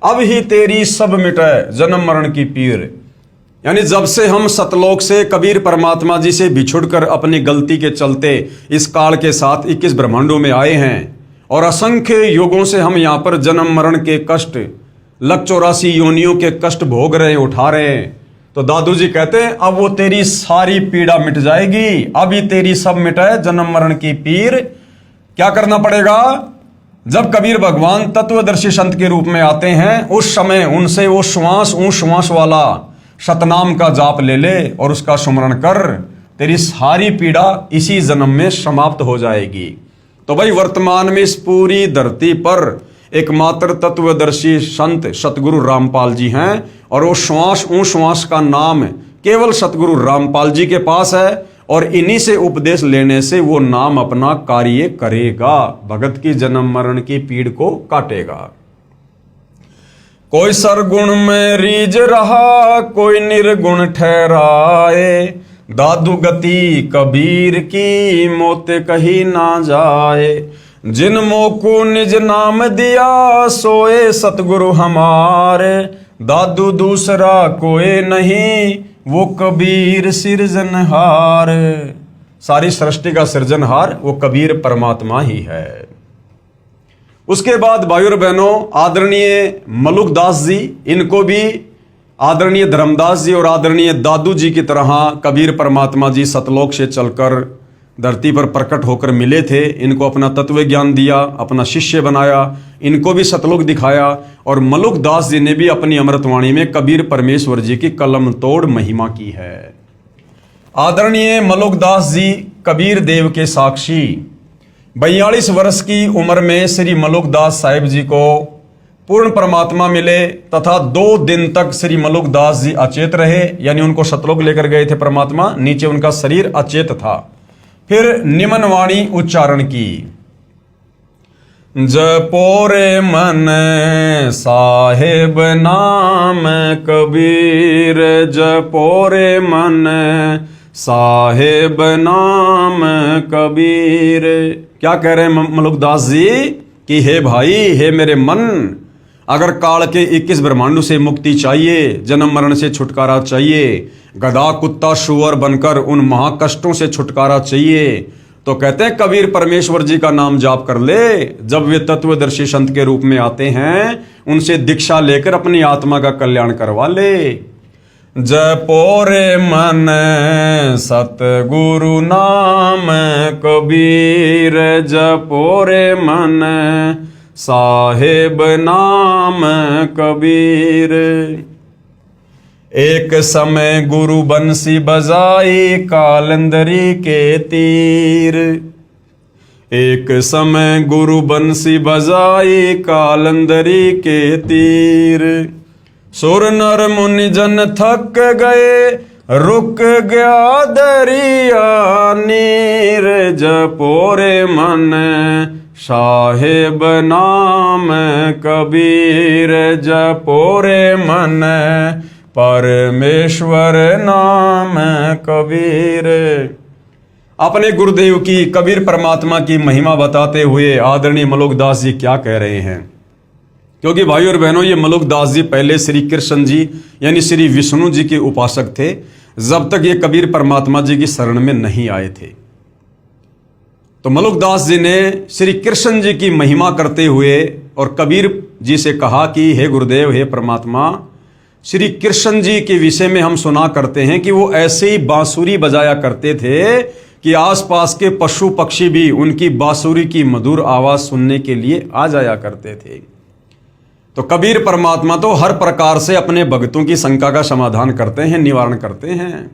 अब ही तेरी सब मिटे जन्म मरण की पीर, यानी जब से हम सतलोक से कबीर परमात्मा जी से बिछुड़कर अपनी गलती के चलते इस काल के साथ 21 ब्रह्मांडों में आए हैं, और असंख्य युगों से हम यहाँ पर जन्म मरण के कष्ट, लक 84 योनियों के कष्ट भोग रहे हैं, उठा रहे हैं। तो दादू जी कहते हैं अब वो तेरी सारी पीड़ा मिट जाएगी, अभी तेरी सब मिटाए जन्म मरण की पीर। क्या करना पड़ेगा? जब कबीर भगवान तत्वदर्शी संत के रूप में आते हैं, उस समय उनसे वो श्वास वाला सतनाम का जाप ले ले और उसका सुमरण कर, तेरी सारी पीड़ा इसी जन्म में समाप्त हो जाएगी। तो भाई वर्तमान में इस पूरी धरती पर एकमात्र तत्वदर्शी संत सतगुरु रामपाल जी हैं, और वो श्वास का नाम केवल सतगुरु रामपाल जी के पास है, और इन्हीं से उपदेश लेने से वो नाम अपना कार्य करेगा, भगत की जन्म मरण की पीड़ को काटेगा। कोई सरगुण में रीझ रहा, कोई निर्गुण ठहराए, दादू गति कबीर की मोत कही ना जाए। जिन मोको निज नाम दिया सोए सतगुरु हमारे। दादू दूसरा कोई नहीं वो कबीर सृजनहार। सारी सृष्टि का सृजनहार वो कबीर परमात्मा ही है। उसके बाद भाइयों और बहनों, आदरणीय मलुकदास जी, इनको भी आदरणीय धर्मदास जी और आदरणीय दादू जी की तरह कबीर परमात्मा जी सतलोक से चलकर धरती पर प्रकट होकर मिले थे। इनको अपना तत्व ज्ञान दिया, अपना शिष्य बनाया, इनको भी सतलोक दिखाया। और मलुकदास जी ने भी अपनी अमृतवाणी में कबीर परमेश्वर जी की कलम तोड़ महिमा की है। आदरणीय मलुकदास जी कबीर देव के साक्षी। 42 वर्ष की उम्र में श्री मलुकदास साहिब जी को पूर्ण परमात्मा मिले तथा 2 दिन तक श्री मलुकदास जी अचेत रहे, यानी उनको सतलोक लेकर गए थे परमात्मा, नीचे उनका शरीर अचेत था। फिर निमन वाणी उच्चारण की। जपो रे मन साहेब नाम कबीर, जपो रे मन साहेब नाम कबीर। क्या कह रहे हैं मलुकदास जी कि हे भाई, हे मेरे मन, अगर काल के 21 ब्रह्मांडों से मुक्ति चाहिए, जन्म मरण से छुटकारा चाहिए, गधा कुत्ता शुअर बनकर उन महाकष्टों से छुटकारा चाहिए, तो कहते हैं कबीर परमेश्वर जी का नाम जाप कर ले। जब वे तत्वदर्शी संत के रूप में आते हैं, उनसे दीक्षा लेकर अपनी आत्मा का कल्याण करवा ले। जपो रे मन सतगुरु नाम कबीर, जपो रे मन साहेब नाम कबीर। एक समय गुरु बंसी बजाई कालंदरी के तीर, एक समय गुरु बंसी बजाई कालंदरी के तीर। सुर नर मुनि जन थक गए, रुक गया दरिया नीर। जपो रे मन साहेब नाम कबीर, जपो रे मन परमेश्वर नाम कबीर। अपने गुरुदेव की, कबीर परमात्मा की महिमा बताते हुए आदरणीय मलुकदास जी क्या कह रहे हैं? क्योंकि भाइयों और बहनों, ये मलुकदास जी पहले श्री कृष्ण जी यानी श्री विष्णु जी के उपासक थे, जब तक ये कबीर परमात्मा जी की शरण में नहीं आए थे। तो मलुकदास जी ने श्री कृष्ण जी की महिमा करते हुए और कबीर जी से कहा कि हे गुरुदेव, हे परमात्मा, श्री कृष्ण जी के विषय में हम सुना करते हैं कि वो ऐसे ही बांसुरी बजाया करते थे कि आसपास के पशु पक्षी भी उनकी बांसुरी की मधुर आवाज सुनने के लिए आ जाया करते थे। तो कबीर परमात्मा तो हर प्रकार से अपने भक्तों की शंका का समाधान करते हैं, निवारण करते हैं।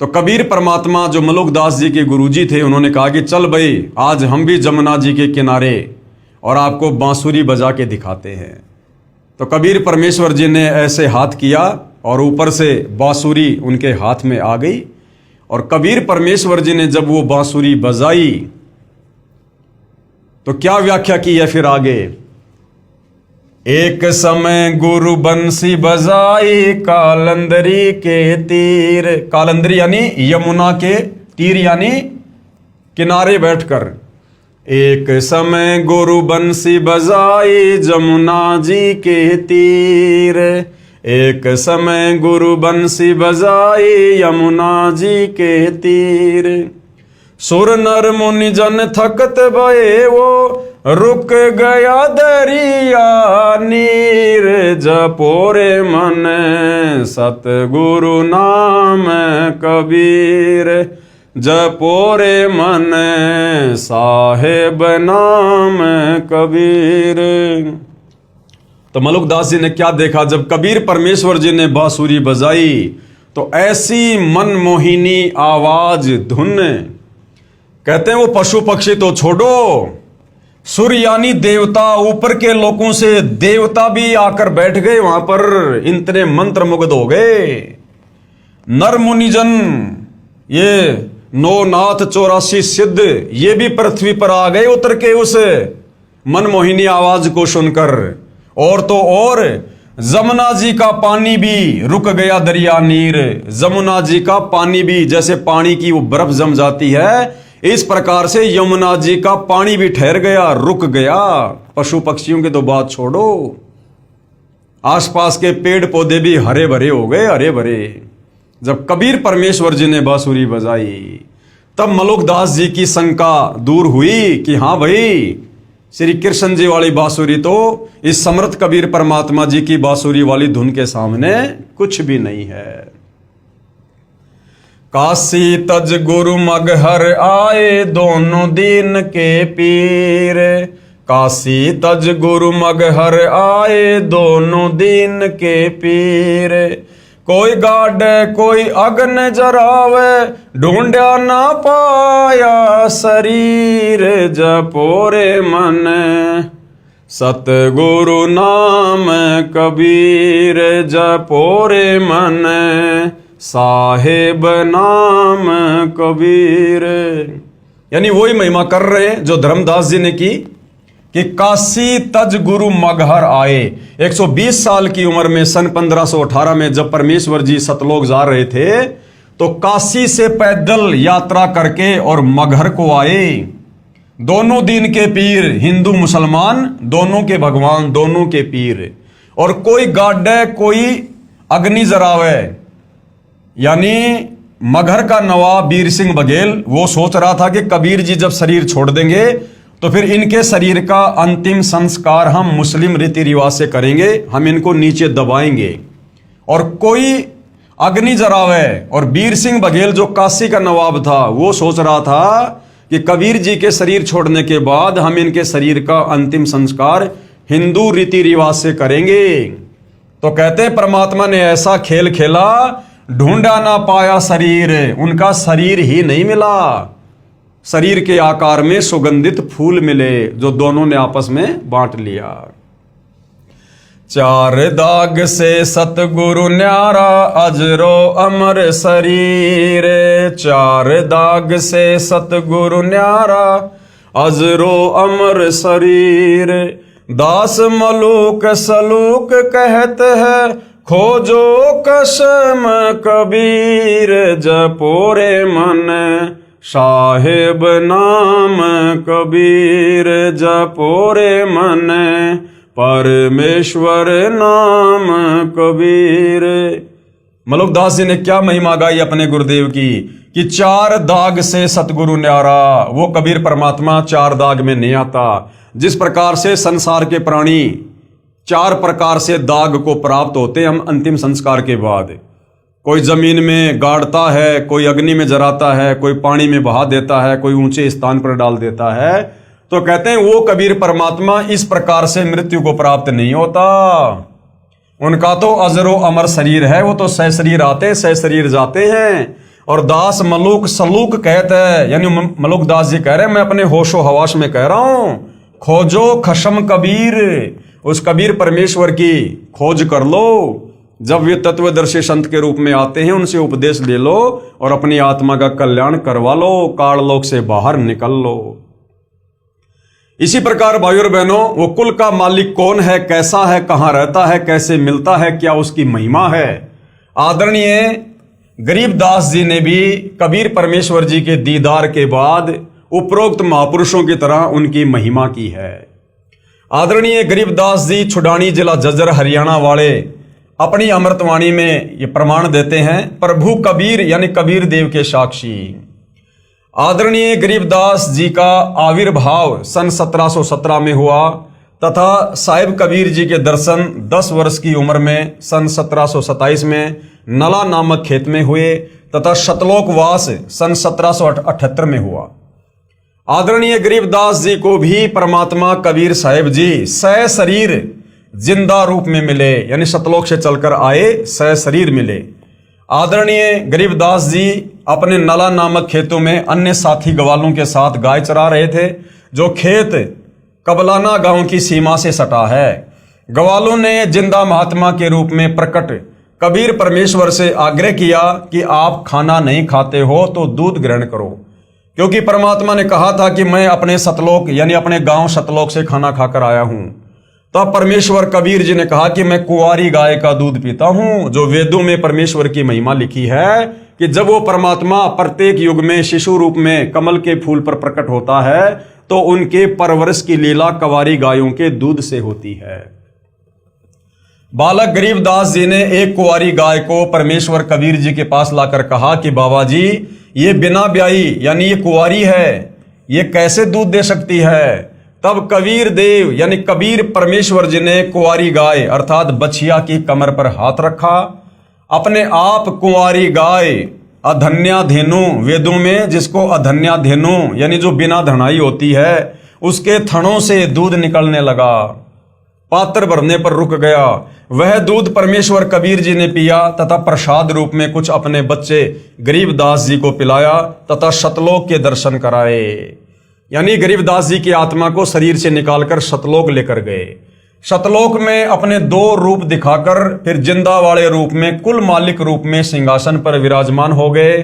तो कबीर परमात्मा जो मलुकदास जी के गुरुजी थे, उन्होंने कहा कि चल भाई, आज हम भी जमुना जी के किनारे और आपको बांसुरी बजा के दिखाते हैं। तो कबीर परमेश्वर जी ने ऐसे हाथ किया और ऊपर से बांसुरी उनके हाथ में आ गई। और कबीर परमेश्वर जी ने जब वो बांसुरी बजाई तो क्या व्याख्या की है फिर आगे? एक समय गुरु बंसी बजाई कालंदरी के तीर। कालंदरी यानी यमुना के तीर यानी किनारे बैठकर। एक समय गुरु बंसी बजाई जमुना जी के तीर, एक समय गुरु बंसी बजाई यमुना जी के तीर। सुर नर मुनि जन थकत भये वो रुक गया दरिया नीर। जपो रे मन सतगुरु नाम कबीर, जपो रे मन साहेब नाम कबीर। तो मलुकदास जी ने क्या देखा? जब कबीर परमेश्वर जी ने बांसुरी बजाई तो ऐसी मनमोहिनी आवाज धुन, कहते हैं वो पशु पक्षी तो छोड़ो, सूर्य यानी देवता, ऊपर के लोगों से देवता भी आकर बैठ गए वहां पर, इतने मंत्र मुग्ध हो गए। नर मुनिजन, ये 9 नाथ 84 सिद्ध, ये भी पृथ्वी पर आ गए उतर के उस मनमोहिनी आवाज को सुनकर। और तो और जमुना जी का पानी भी रुक गया दरिया नीर। जमुना जी का पानी भी, जैसे पानी की वो बर्फ जम जाती है, इस प्रकार से यमुना जी का पानी भी ठहर गया, रुक गया। पशु पक्षियों की तो बात छोड़ो, आसपास के पेड़ पौधे भी हरे भरे हो गए, हरे भरे। जब कबीर परमेश्वर जी ने बांसुरी बजाई, तब मलुकदास जी की शंका दूर हुई कि हाँ भाई, श्री कृष्ण जी वाली बांसुरी तो इस समर्थ कबीर परमात्मा जी की बांसुरी वाली धुन के सामने कुछ भी नहीं है। काशी तज गुरु मगहर आए दोनों दीन के पीर। काशी तज गुरु मगहर आए दोनों दीन के पीर। कोई गाड़े कोई अग्न जरावे, ढूंढा ना पाया शरीर। जपोरे मन सतगुरु नाम कबीर। जपोरे मन साहेब नाम कबीर। यानी वही महिमा कर रहे हैं जो धर्मदास जी ने की कि काशी तज गुरु मगहर आए। 120 साल की उम्र में सन 1518 में जब परमेश्वर जी सतलोक जा रहे थे, तो काशी से पैदल यात्रा करके और मगहर को आए। दोनों दीन के पीर, हिंदू मुसलमान दोनों के भगवान, दोनों के पीर। और कोई गाड़े कोई अग्नि जरावे, यानी मगहर का नवाब वीर सिंह बघेल वो सोच रहा था कि कबीर जी जब शरीर छोड़ देंगे तो फिर इनके शरीर का अंतिम संस्कार हम मुस्लिम रीति रिवाज से करेंगे, हम इनको नीचे दबाएंगे। और कोई अग्नि जरावे, और वीर सिंह बघेल जो काशी का नवाब था वो सोच रहा था कि कबीर जी के शरीर छोड़ने के बाद हम इनके शरीर का अंतिम संस्कार हिंदू रीति रिवाज से करेंगे। तो कहते हैं परमात्मा ने ऐसा खेल खेला, ढूंढा ना पाया शरीर, उनका शरीर ही नहीं मिला। शरीर के आकार में सुगंधित फूल मिले जो दोनों ने आपस में बांट लिया। चार दाग से सतगुरु न्यारा, अजरो अमर शरीर। चार दाग से सतगुरु न्यारा, अजरो अमर शरीर। दास मलूक सलूक कहते हैं, खोजो कसम कबीर। जपोरे मन साहेब नाम कबीर। जपोरे मन परमेश्वर नाम कबीर। मलुकदास जी ने क्या महिमा गाई अपने गुरुदेव की कि चार दाग से सतगुरु न्यारा। वो कबीर परमात्मा चार दाग में नहीं आता। जिस प्रकार से संसार के प्राणी चार प्रकार से दाग को प्राप्त होते हैं हम अंतिम संस्कार के बाद, कोई जमीन में गाड़ता है, कोई अग्नि में जराता है, कोई पानी में बहा देता है, कोई ऊंचे स्थान पर डाल देता है, तो कहते हैं वो कबीर परमात्मा इस प्रकार से मृत्यु को प्राप्त नहीं होता। उनका तो अजरो अमर शरीर है, वो तो सह शरीर आते सह शरीर जाते हैं। और दास मलूक सलूक कहते हैं, यानी मलुकदास जी कह रहे हैं मैं अपने होशो हवास में कह रहा हूं, खोजो खशम कबीर। उस कबीर परमेश्वर की खोज कर लो। जब वे तत्वदर्शी संत के रूप में आते हैं उनसे उपदेश ले लो और अपनी आत्मा का कल्याण करवा लो, काललोक से बाहर निकल लो। इसी प्रकार भाइयों और बहनों, वो कुल का मालिक कौन है, कैसा है, कहां रहता है, कैसे मिलता है, क्या उसकी महिमा है। आदरणीय गरीबदास जी ने भी कबीर परमेश्वर जी के दीदार के बाद उपरोक्त महापुरुषों की तरह उनकी महिमा की है। आदरणीय गरीबदास जी छुडानी जिला झज्जर हरियाणा वाले अपनी अमृतवाणी में ये प्रमाण देते हैं, प्रभु कबीर यानी कबीर देव के साक्षी। आदरणीय गरीबदास जी का आविर्भाव सन 1717 में हुआ तथा साहिब कबीर जी के दर्शन 10 वर्ष की उम्र में सन 1727 में नला नामक खेत में हुए तथा शतलोकवास सन 1778 में हुआ। आदरणीय गरीबदास जी को भी परमात्मा कबीर साहिब जी सह शरीर जिंदा रूप में मिले, यानी सतलोक से चलकर आए, सह शरीर मिले। आदरणीय गरीबदास जी अपने नला नामक खेतों में अन्य साथी ग्वालों के साथ गाय चरा रहे थे, जो खेत कबलाना गांव की सीमा से सटा है। ग्वालों ने जिंदा महात्मा के रूप में प्रकट कबीर परमेश्वर से आग्रह किया कि आप खाना नहीं खाते हो तो दूध ग्रहण करो, क्योंकि परमात्मा ने कहा था कि मैं अपने सतलोक यानी अपने गांव सतलोक से खाना खाकर आया हूं। तो परमेश्वर कबीर जी ने कहा कि मैं कुंवारी गाय का दूध पीता हूं। जो वेदों में परमेश्वर की महिमा लिखी है कि जब वो परमात्मा प्रत्येक युग में शिशु रूप में कमल के फूल पर प्रकट होता है तो उनके परवरिश की लीला कुंवारी गायों के दूध से होती है। बालक गरीबदास जी ने एक कुंवारी गाय को परमेश्वर कबीर जी के पास लाकर कहा कि बाबा जी, ये बिना ब्याई यानी ये कुंवारी है, ये कैसे दूध दे सकती है। तब कबीर देव यानी कबीर परमेश्वर जी ने कुंवारी गाय अर्थात बछिया की कमर पर हाथ रखा। अपने आप कुंवारी गाय अधन्या धेनु, वेदों में जिसको अधन्या धेनु यानी जो बिना धनाई होती है, उसके थनों से दूध निकलने लगा। पात्र भरने पर रुक गया। वह दूध परमेश्वर कबीर जी ने पिया तथा प्रसाद रूप में कुछ अपने बच्चे गरीबदास जी को पिलाया तथा सतलोक के दर्शन कराए। यानी गरीबदास जी की आत्मा को शरीर से निकालकर सतलोक लेकर गए। सतलोक में अपने दो रूप दिखाकर फिर जिंदा वाले रूप में कुल मालिक रूप में सिंहासन पर विराजमान हो गए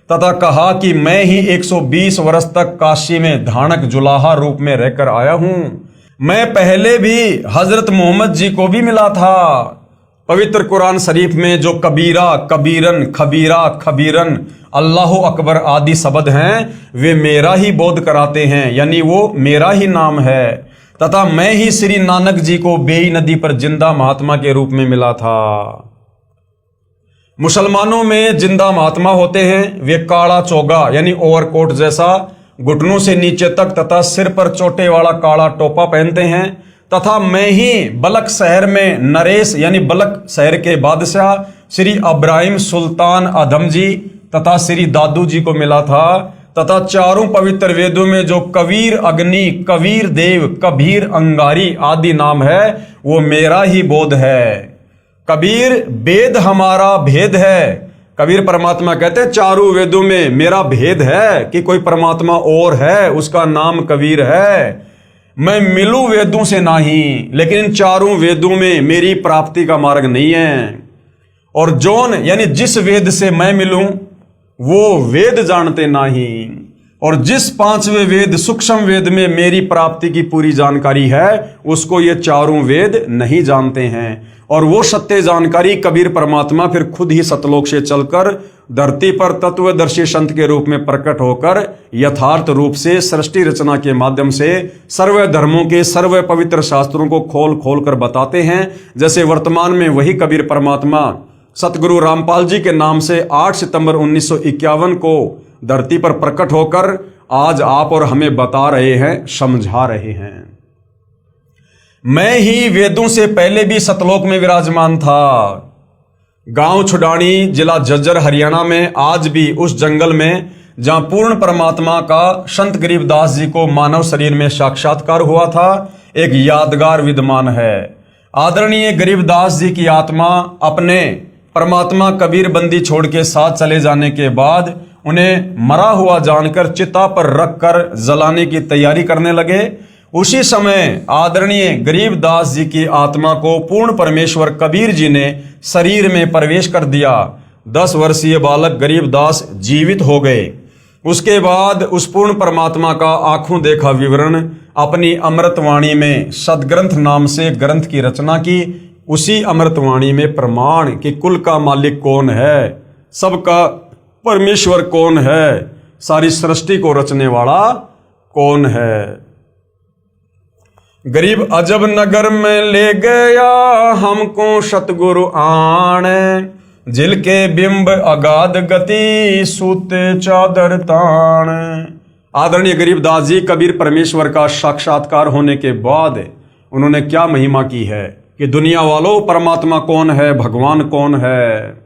तथा कहा कि मैं ही 120 वर्ष तक काशी में धानक जुलाहा रूप में रहकर आया हूं। मैं पहले भी हजरत मोहम्मद जी को भी मिला था। पवित्र कुरान शरीफ में जो कबीरा, कबीरन, खबीरा, खबीरन, अल्लाह अकबर आदि शब्द हैं वे मेरा ही बोध कराते हैं, यानी वो मेरा ही नाम है। तथा मैं ही श्री नानक जी को बेई नदी पर जिंदा महात्मा के रूप में मिला था। मुसलमानों में जिंदा महात्मा होते हैं, वे काला चोगा यानी ओवरकोट जैसा घुटनों से नीचे तक तथा सिर पर चोटे वाला काला टोपा पहनते हैं। तथा मैं ही बलक शहर में नरेश यानी बलक शहर के बादशाह श्री इब्राहिम सुल्तान आदम जी तथा श्री दादू जी को मिला था। तथा चारों पवित्र वेदों में जो कबीर अग्नि, कबीर देव, कबीर अंगारी आदि नाम है वो मेरा ही बोध है। कबीर वेद हमारा भेद है। कबीर परमात्मा कहते हैं चारों वेदों में मेरा भेद है कि कोई परमात्मा और है, उसका नाम कबीर है। मैं मिलूं वेदों से नहीं, लेकिन इन चारों वेदों में मेरी प्राप्ति का मार्ग नहीं है। और जौन यानी जिस वेद से मैं मिलूं वो वेद जानते नहीं। और जिस पांचवें वेद सूक्ष्म वेद में मेरी प्राप्ति की पूरी जानकारी है उसको ये चारों वेद नहीं जानते हैं। और वो सत्य जानकारी कबीर परमात्मा फिर खुद ही सतलोक से चलकर धरती पर तत्वदर्शी संत के रूप में प्रकट होकर यथार्थ रूप से सृष्टि रचना के माध्यम से सर्व धर्मों के सर्व पवित्र शास्त्रों को खोल खोल कर बताते हैं। जैसे वर्तमान में वही कबीर परमात्मा सतगुरु रामपाल जी के नाम से 8 सितंबर 1951 को धरती पर प्रकट होकर आज आप और हमें बता रहे हैं, समझा रहे हैं। मैं ही वेदों से पहले भी सतलोक में विराजमान था। गांव छुडानी, जिला झज्जर, हरियाणा में आज भी उस जंगल में जहां पूर्ण परमात्मा का संत गरीबदास जी को मानव शरीर में साक्षात्कार हुआ था, एक यादगार विद्यमान है। आदरणीय गरीबदास जी की आत्मा अपने परमात्मा कबीर बंदी छोड़ के साथ चले जाने के बाद उन्हें मरा हुआ जानकर चिता पर रखकर जलाने की तैयारी करने लगे। उसी समय आदरणीय गरीबदास जी की आत्मा को पूर्ण परमेश्वर कबीर जी ने शरीर में प्रवेश कर दिया। 10 वर्षीय बालक गरीबदास जीवित हो गए। उसके बाद उस पूर्ण परमात्मा का आंखों देखा विवरण अपनी अमृतवाणी में सदग्रंथ नाम से ग्रंथ की रचना की। उसी अमृतवाणी में प्रमाण कि कुल का मालिक कौन है, सबका परमेश्वर कौन है, सारी सृष्टि को रचने वाला कौन है। गरीब अजब नगर में ले गया हमको सतगुरु आण, जिल के बिंब अगाध गति सूते चादर ताण। आदरणीय गरीबदास जी कबीर परमेश्वर का साक्षात्कार होने के बाद उन्होंने क्या महिमा की है कि दुनिया वालों परमात्मा कौन है, भगवान कौन है।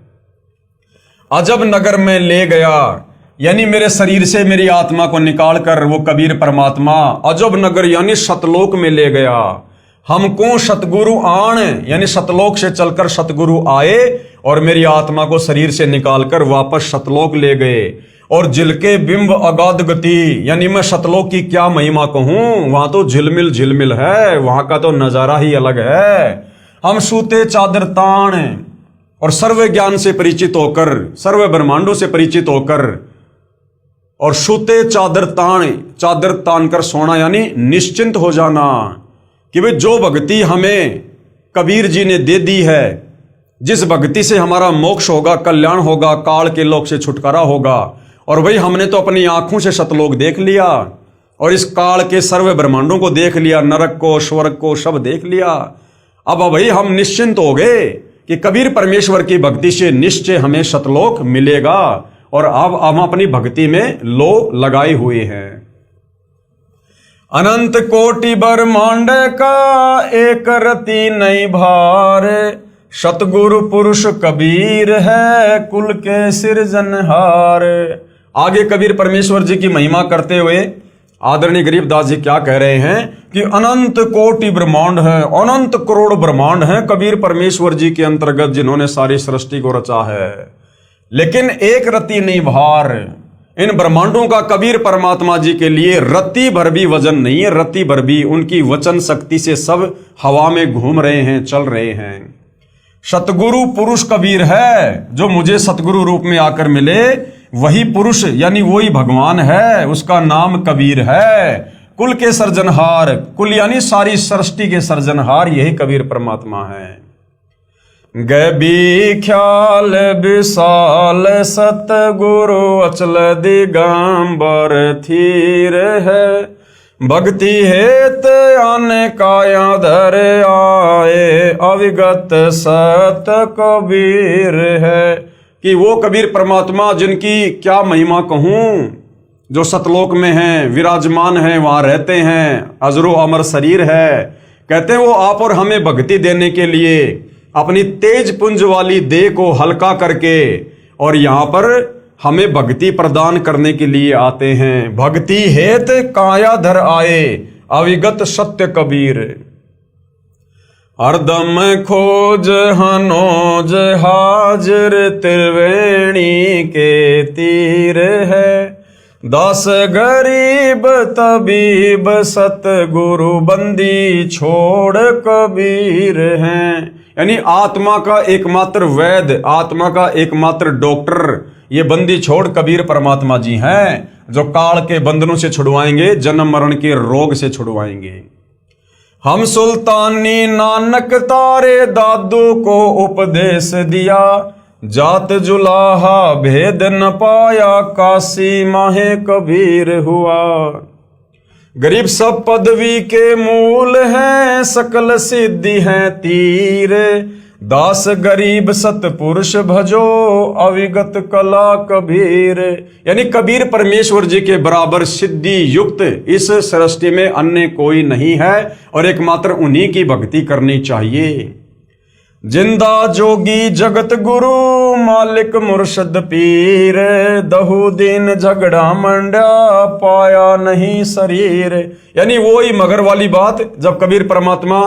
अजब नगर में ले गया यानी मेरे शरीर से मेरी आत्मा को निकालकर वो कबीर परमात्मा अजब नगर यानी सतलोक में ले गया। हमको सतगुरु आण यानी सतलोक से चलकर सतगुरु आए और मेरी आत्मा को शरीर से निकालकर वापस सतलोक ले गए। और जिलके बिंब अगाध गति यानी मैं सतलोक की क्या महिमा कहूं, वहां तो झिलमिल झिलमिल है, वहां का तो नजारा ही अलग है। हम सूते चादर ताण और सर्व ज्ञान से परिचित होकर, सर्व ब्रह्मांडों से परिचित होकर और सूते चादर तान कर सोना यानी निश्चिंत हो जाना। कि भाई जो भक्ति हमें कबीर जी ने दे दी है, जिस भक्ति से हमारा मोक्ष होगा, कल्याण होगा, काल के लोक से छुटकारा होगा। और भाई हमने तो अपनी आंखों से सतलोक देख लिया और इस काल के सर्व ब्रह्मांडों को देख लिया, नरक को, स्वर्ग को, सब देख लिया। अब भाई हम निश्चिंत हो गए कि कबीर परमेश्वर की भक्ति से निश्चय हमें सतलोक मिलेगा। और अब हम अपनी भक्ति में लो लगाए हुए हैं। अनंत कोटि ब्रह्मांड का एक रति नहीं भार, सतगुरु पुरुष कबीर है कुल के सिरजनहार। आगे कबीर परमेश्वर जी की महिमा करते हुए आदरणीय गरीबदास जी क्या कह रहे हैं कि अनंत कोटि ब्रह्मांड है, अनंत करोड़ ब्रह्मांड है कबीर परमेश्वर जी के अंतर्गत, जिन्होंने सारी सृष्टि को रचा है। लेकिन एक रति नहीं भार, इन ब्रह्मांडों का कबीर परमात्मा जी के लिए रत्ती भर भी वजन नहीं है। रत्ती भर भी उनकी वचन शक्ति से सब हवा में घूम रहे हैं, चल रहे हैं। सतगुरु पुरुष कबीर है, जो मुझे सतगुरु रूप में आकर मिले वही पुरुष यानी वही भगवान है, उसका नाम कबीर है। कुल के सर्जनहार, कुल यानी सारी सृष्टि के सर्जनहार यही कबीर परमात्मा है। गबी ख्याल विशाल सतगुरु अचल दिगंबर थीर है, भक्ति हेत आने काया धर आए, अविगत सत कबीर है। कि वो कबीर परमात्मा जिनकी क्या महिमा कहूं, जो सतलोक में हैं, विराजमान हैं, वहां रहते हैं, अजरो अमर शरीर है। कहते हैं वो आप और हमें भक्ति देने के लिए अपनी तेज पुंज वाली देह को हल्का करके और यहां पर हमें भक्ति प्रदान करने के लिए आते हैं। भक्ति हेत काया धर आए, अविगत सत्य कबीर। हरदम खोज हनोज हाजिर, त्रिवेणी के तीर है, दास गरीब तबीब सतगुरु बंदी छोड़ कबीर हैं। यानी आत्मा का एकमात्र वैद्य, आत्मा का एकमात्र डॉक्टर ये बंदी छोड़ कबीर परमात्मा जी हैं, जो काल के बंधनों से छुड़वाएंगे, जन्म मरण के रोग से छुड़वाएंगे। हम सुल्तानी नानक तारे दादू को उपदेश दिया, जात जुलाहा भेद न पाया, काशी माहे कबीर हुआ। गरीब सब पदवी के मूल हैं, सकल सिद्धि हैं तीर, दास गरीब सतपुरुष भजो, अविगत कला कबीर। यानी कबीर परमेश्वर जी के बराबर सिद्धि युक्त इस सृष्टि में अन्य कोई नहीं है और एकमात्र उन्हीं की भक्ति करनी चाहिए। जिंदा जोगी जगत गुरु, मालिक मुर्शद पीर, दहु दिन झगड़ा मंडा, पाया नहीं शरीर। यानी वो ही मगर वाली बात, जब कबीर परमात्मा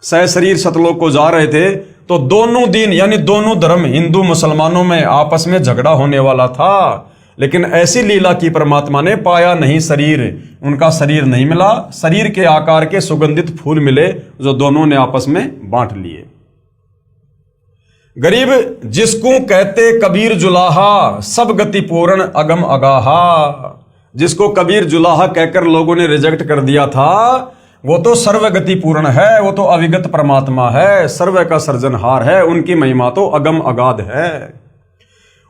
सह शरीर सतलोक को जा रहे थे तो दोनों दिन यानी दोनों धर्म हिंदू मुसलमानों में आपस में झगड़ा होने वाला था, लेकिन ऐसी लीला की परमात्मा ने, पाया नहीं शरीर, उनका शरीर नहीं मिला, शरीर के आकार के सुगंधित फूल मिले जो दोनों ने आपस में बांट लिए। गरीब जिसको कहते कबीर जुलाहा, सब गति पूर्ण अगम अगाहा। जिसको कबीर जुलाहा कहकर लोगों ने रिजेक्ट कर दिया था, वो तो सर्वगति पूर्ण है, वो तो अविगत परमात्मा है, सर्व का सर्जनहार है, उनकी महिमा तो अगम अगाध है।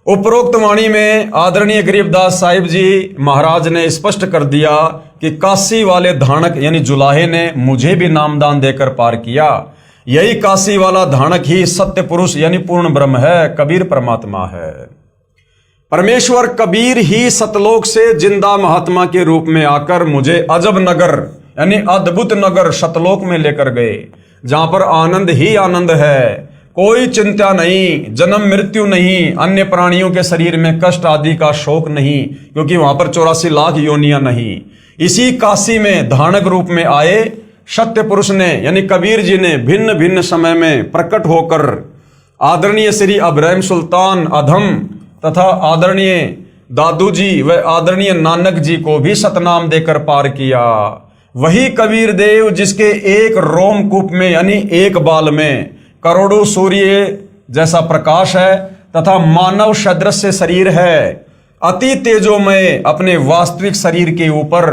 उपरोक्त वाणी में आदरणीय गरीबदास साहिब जी महाराज ने स्पष्ट कर दिया कि काशी वाले धानक यानी जुलाहे ने मुझे भी नामदान देकर पार किया। यही काशी वाला धानक ही सत्य पुरुष यानी पूर्ण ब्रह्म है, कबीर परमात्मा है। परमेश्वर कबीर ही सतलोक से जिंदा महात्मा के रूप में आकर मुझे अजब नगर यानी अद्भुत नगर सतलोक में लेकर गए, जहां पर आनंद ही आनंद है, कोई चिंता नहीं, जन्म मृत्यु नहीं, अन्य प्राणियों के शरीर में कष्ट आदि का शोक नहीं, क्योंकि वहां पर 84 लाख योनियां नहीं। इसी काशी में धानक रूप में आए सत्य पुरुष ने यानी कबीर जी ने भिन्न भिन्न समय में प्रकट होकर आदरणीय श्री अब्राहिम सुल्तान अधम तथा आदरणीय दादू जी व आदरणीय नानक जी को भी सतनाम देकर पार किया। वही कबीर देव जिसके एक रोमकूप में यानी एक बाल में करोड़ों सूर्य जैसा प्रकाश है तथा मानव सदृश शरीर है, अति तेजोमय अपने वास्तविक शरीर के ऊपर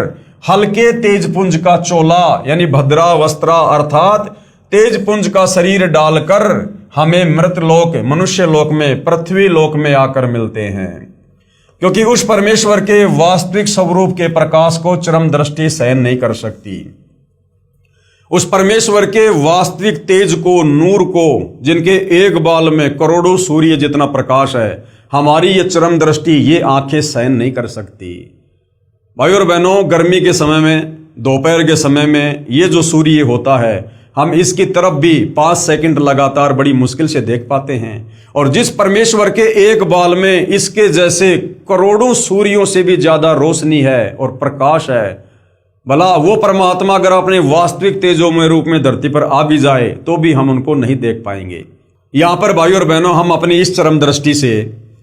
हल्के तेजपुंज का चोला यानी भद्रा वस्त्रा अर्थात तेजपुंज का शरीर डालकर हमें मृतलोक मनुष्य लोक में पृथ्वी लोक में आकर मिलते हैं, क्योंकि उस परमेश्वर के वास्तविक स्वरूप के प्रकाश को चरम दृष्टि सहन नहीं कर सकती। उस परमेश्वर के वास्तविक तेज को, नूर को, जिनके एक बाल में करोड़ों सूर्य जितना प्रकाश है, हमारी ये चरम दृष्टि, ये आंखें सहन नहीं कर सकती। भाई और बहनों, गर्मी के समय में, दोपहर के समय में ये जो सूर्य होता है, हम इसकी तरफ भी 5 सेकंड लगातार बड़ी मुश्किल से देख पाते हैं। और जिस परमेश्वर के एक बाल में इसके जैसे करोड़ों सूर्यों से भी ज्यादा रोशनी है और प्रकाश है, भला वो परमात्मा अगर अपने वास्तविक तेजोमय रूप में धरती पर आ भी जाए तो भी हम उनको नहीं देख पाएंगे। यहां पर भाई और बहनों, हम अपनी इस चरम दृष्टि से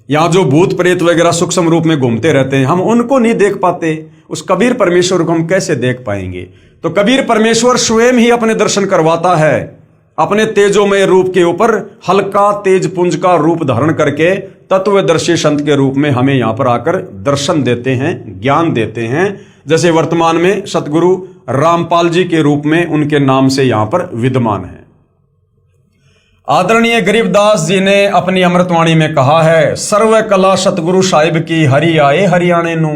यहाँ जो भूत प्रेत वगैरह सूक्ष्म रूप में घूमते रहते हैं, हम उनको नहीं देख पाते। उस कबीर परमेश्वर को हम कैसे देख पाएंगे? तो कबीर परमेश्वर स्वयं ही अपने दर्शन करवाता है, अपने तेजोमय रूप के ऊपर हल्का तेजपुंज का रूप धारण करके तत्वदर्शी संत के रूप में हमें यहाँ पर आकर दर्शन देते हैं, ज्ञान देते हैं। जैसे वर्तमान में सतगुरु रामपाल जी के रूप में उनके नाम से यहाँ पर विद्यमान है। आदरणीय गरीबदास जी ने अपनी अमृतवाणी में कहा है, सर्व कला सतगुरु साहिब की हरि आए हरियाणे नू।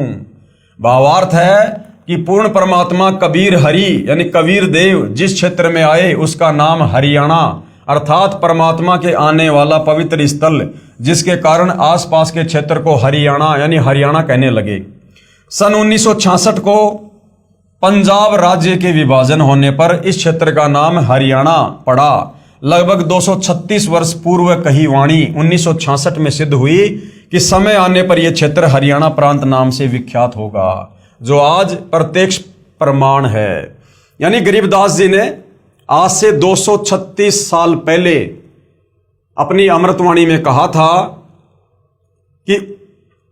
भावार्थ है कि पूर्ण परमात्मा कबीर हरि यानी कबीर देव जिस क्षेत्र में आए उसका नाम हरियाणा अर्थात परमात्मा के आने वाला पवित्र स्थल, जिसके कारण आसपास के क्षेत्र को हरियाणा यानी हरियाणा कहने लगे। सन 1966 को पंजाब राज्य के विभाजन होने पर इस क्षेत्र का नाम हरियाणा पड़ा। लगभग 236 वर्ष पूर्व कही वाणी 1966 में सिद्ध हुई कि समय आने पर यह क्षेत्र हरियाणा प्रांत नाम से विख्यात होगा, जो आज प्रत्यक्ष प्रमाण है। यानी गरीबदास जी ने आज से 236 साल पहले अपनी अमृतवाणी में कहा था कि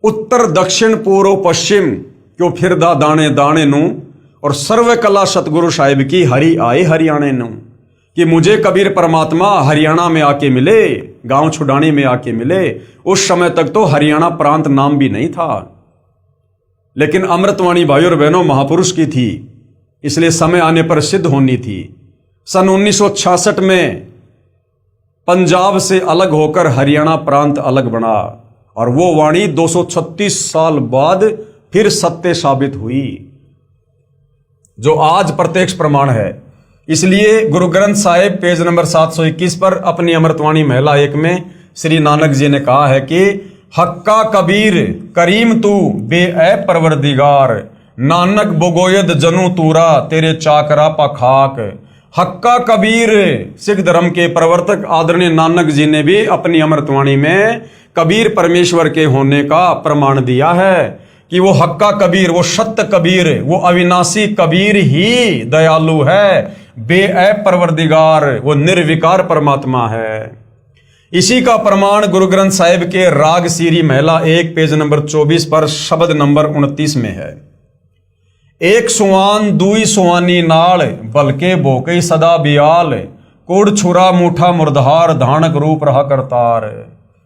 उत्तर दक्षिण पूर्व पश्चिम क्यों फिरदा दाने दाने नू, और सर्व कला सतगुरु साहिब की हरि आए हरियाणे नू, कि मुझे कबीर परमात्मा हरियाणा में आके मिले, गांव छुडानी में आके मिले। उस समय तक तो हरियाणा प्रांत नाम भी नहीं था, लेकिन अमृतवाणी भाई और बहनों महापुरुष की थी, इसलिए समय आने पर सिद्ध होनी थी। सन 1966 में पंजाब से अलग होकर हरियाणा प्रांत अलग बना, और वो वाणी 236 साल बाद फिर सत्य साबित हुई, जो आज प्रत्यक्ष प्रमाण है। इसलिए गुरु ग्रंथ साहिब पेज नंबर 721 पर अपनी अमृतवाणी महिला 1 में श्री नानक जी ने कहा है कि हक्का कबीर करीम तू बे परवरदिगार, नानक बोगोयद जनु तूरा तेरे चाकरा पखाक। हक्का कबीर सिख धर्म के प्रवर्तक आदरणीय नानक जी ने भी अपनी अमृतवाणी में कबीर परमेश्वर के होने का प्रमाण दिया है कि वो हक्का कबीर, वो सत्य कबीर, वो अविनाशी कबीर ही दयालु है, बेऐब परवरदिगार, वो निर्विकार परमात्मा है। इसी का प्रमाण गुरु ग्रंथ साहिब के राग सीरी महिला 1 पेज नंबर 24 पर शब्द नंबर 29 में है। एक सुवान दुई सुवानी नाल, बलके बोके सदा बियाल, कोड़ छुरा मुठा मुर्दहार, धानक रूप रहा करतार।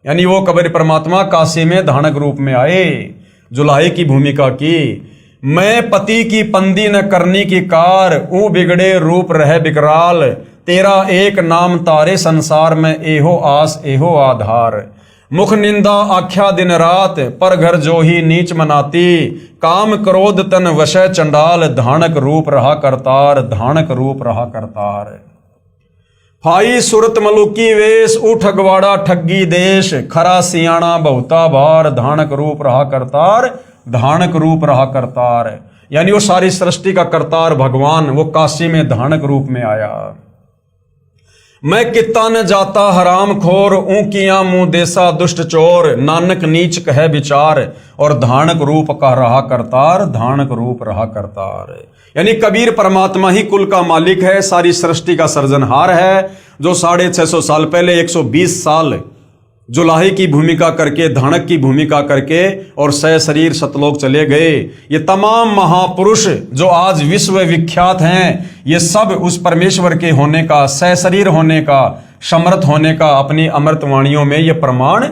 यानी वो कबीर परमात्मा काशी में धानक रूप में आए, जुलाहे की भूमिका की। मैं पति की पंदी न करनी की कार, ऊ बिगड़े रूप रहे बिकराल, तेरा एक नाम तारे संसार में एहो आस एहो आधार। मुख निंदा आख्या दिन रात, पर घर जो ही नीच मनाती, काम क्रोध तन वशय चंडाल, धानक रूप रहा करतार, धानक रूप रहा करतार। फाई सुरत मलुकी वेश, उठ अगवाड़ा ठग्गी देश, खरा सियाणा बहुता बार, धानक रूप रहा करतार, धानक रूप रहा करतार। यानी वो सारी सृष्टि का करतार भगवान वो काशी में धानक रूप में आया। मैं कित्ता न जाता हराम खोर, ऊंकियां मुंह देसा दुष्ट चोर, नानक नीच कहे विचार, और धानक रूप का रहा करतार, धानक रूप रहा करतार। यानी कबीर परमात्मा ही कुल का मालिक है, सारी सृष्टि का सर्जनहार है, जो 650 साल पहले 120 साल जुलाहे की भूमिका करके, धानक की भूमिका करके और सह शरीर सतलोक चले गए। ये तमाम महापुरुष जो आज विश्व विख्यात हैं, ये सब उस परमेश्वर के होने का, सह शरीर होने का, समर्थ होने का अपनी अमृतवाणियों में ये प्रमाण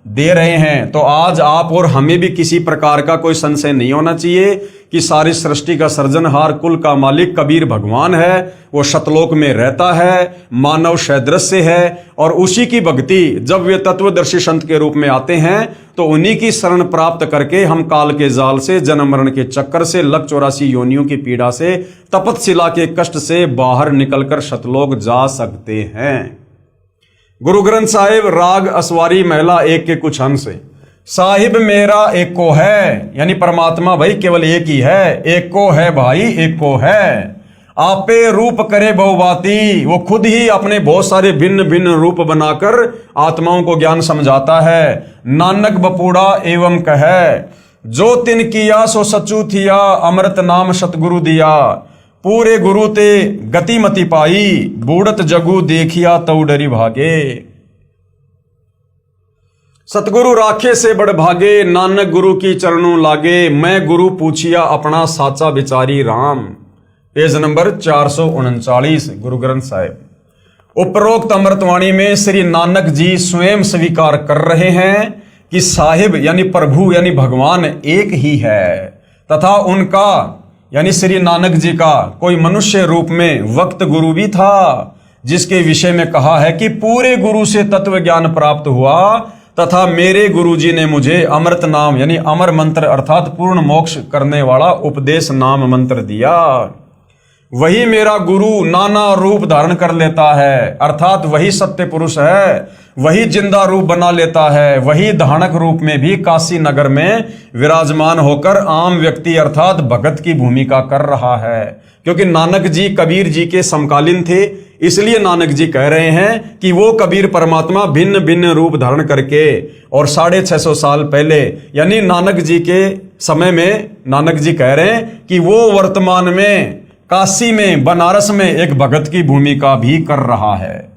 दे रहे हैं। तो आज आप और हमें भी किसी प्रकार का कोई संशय नहीं होना चाहिए कि सारी सृष्टि का सृजनहार, कुल का मालिक कबीर भगवान है। वो शतलोक में रहता है, मानव सदृश्य है, और उसी की भक्ति जब वे तत्वदर्शी संत के रूप में आते हैं तो उन्हीं की शरण प्राप्त करके हम काल के जाल से, जन्म मरण के चक्कर से, लख 84 योनियों की पीड़ा से, तपतशिला के कष्ट से बाहर निकलकर शतलोक जा सकते हैं। गुरु ग्रंथ साहिब राग असवारी महिला 1 के कुछ अंश। साहिब मेरा एक को है, यानी परमात्मा भाई केवल एक ही है, एक को है भाई एक को है। आपे रूप करे बहुबाती, वो खुद ही अपने बहुत सारे भिन्न भिन्न रूप बनाकर आत्माओं को ज्ञान समझाता है। नानक बपूड़ा एवं कहे, जो तिन किया सो सचू थिया, अमृत नाम सतगुरु दिया। पूरे गुरु ते गति मति पाई, बूढ़त जगू देखिया तऊ डरी भागे। सतगुरु राखे से बड़ भागे, नानक गुरु की चरणों लागे। मैं गुरु पूछिया अपना साचा बिचारी राम। Page number 439 Guru Granth Sahib. उपरोक्त अमृतवाणी में श्री नानक जी स्वयं स्वीकार कर रहे हैं कि साहिब यानी प्रभु यानी भगवान एक ही है, तथा उनका यानी श्री नानक जी का कोई मनुष्य रूप में वक्त गुरु भी था, जिसके विषय में कहा है कि पूरे गुरु से तत्व ज्ञान प्राप्त हुआ, तथा मेरे गुरुजी ने मुझे अमृत नाम यानी अमर मंत्र अर्थात पूर्ण मोक्ष करने वाला उपदेश नाम मंत्र दिया। वही मेरा गुरु नाना रूप धारण कर लेता है, अर्थात वही सत्य पुरुष है, वही जिंदा रूप बना लेता है, वही धानक रूप में भी काशी नगर में विराजमान होकर आम व्यक्ति अर्थात भगत की भूमिका कर रहा है। क्योंकि नानक जी कबीर जी के समकालीन थे, इसलिए नानक जी कह रहे हैं कि वो कबीर परमात्मा भिन्न भिन्न रूप धारण करके, और 650 साल पहले यानी नानक जी के समय में नानक जी कह रहे हैं कि वो वर्तमान में काशी में, बनारस में एक भगत की भूमिका भी कर रहा है।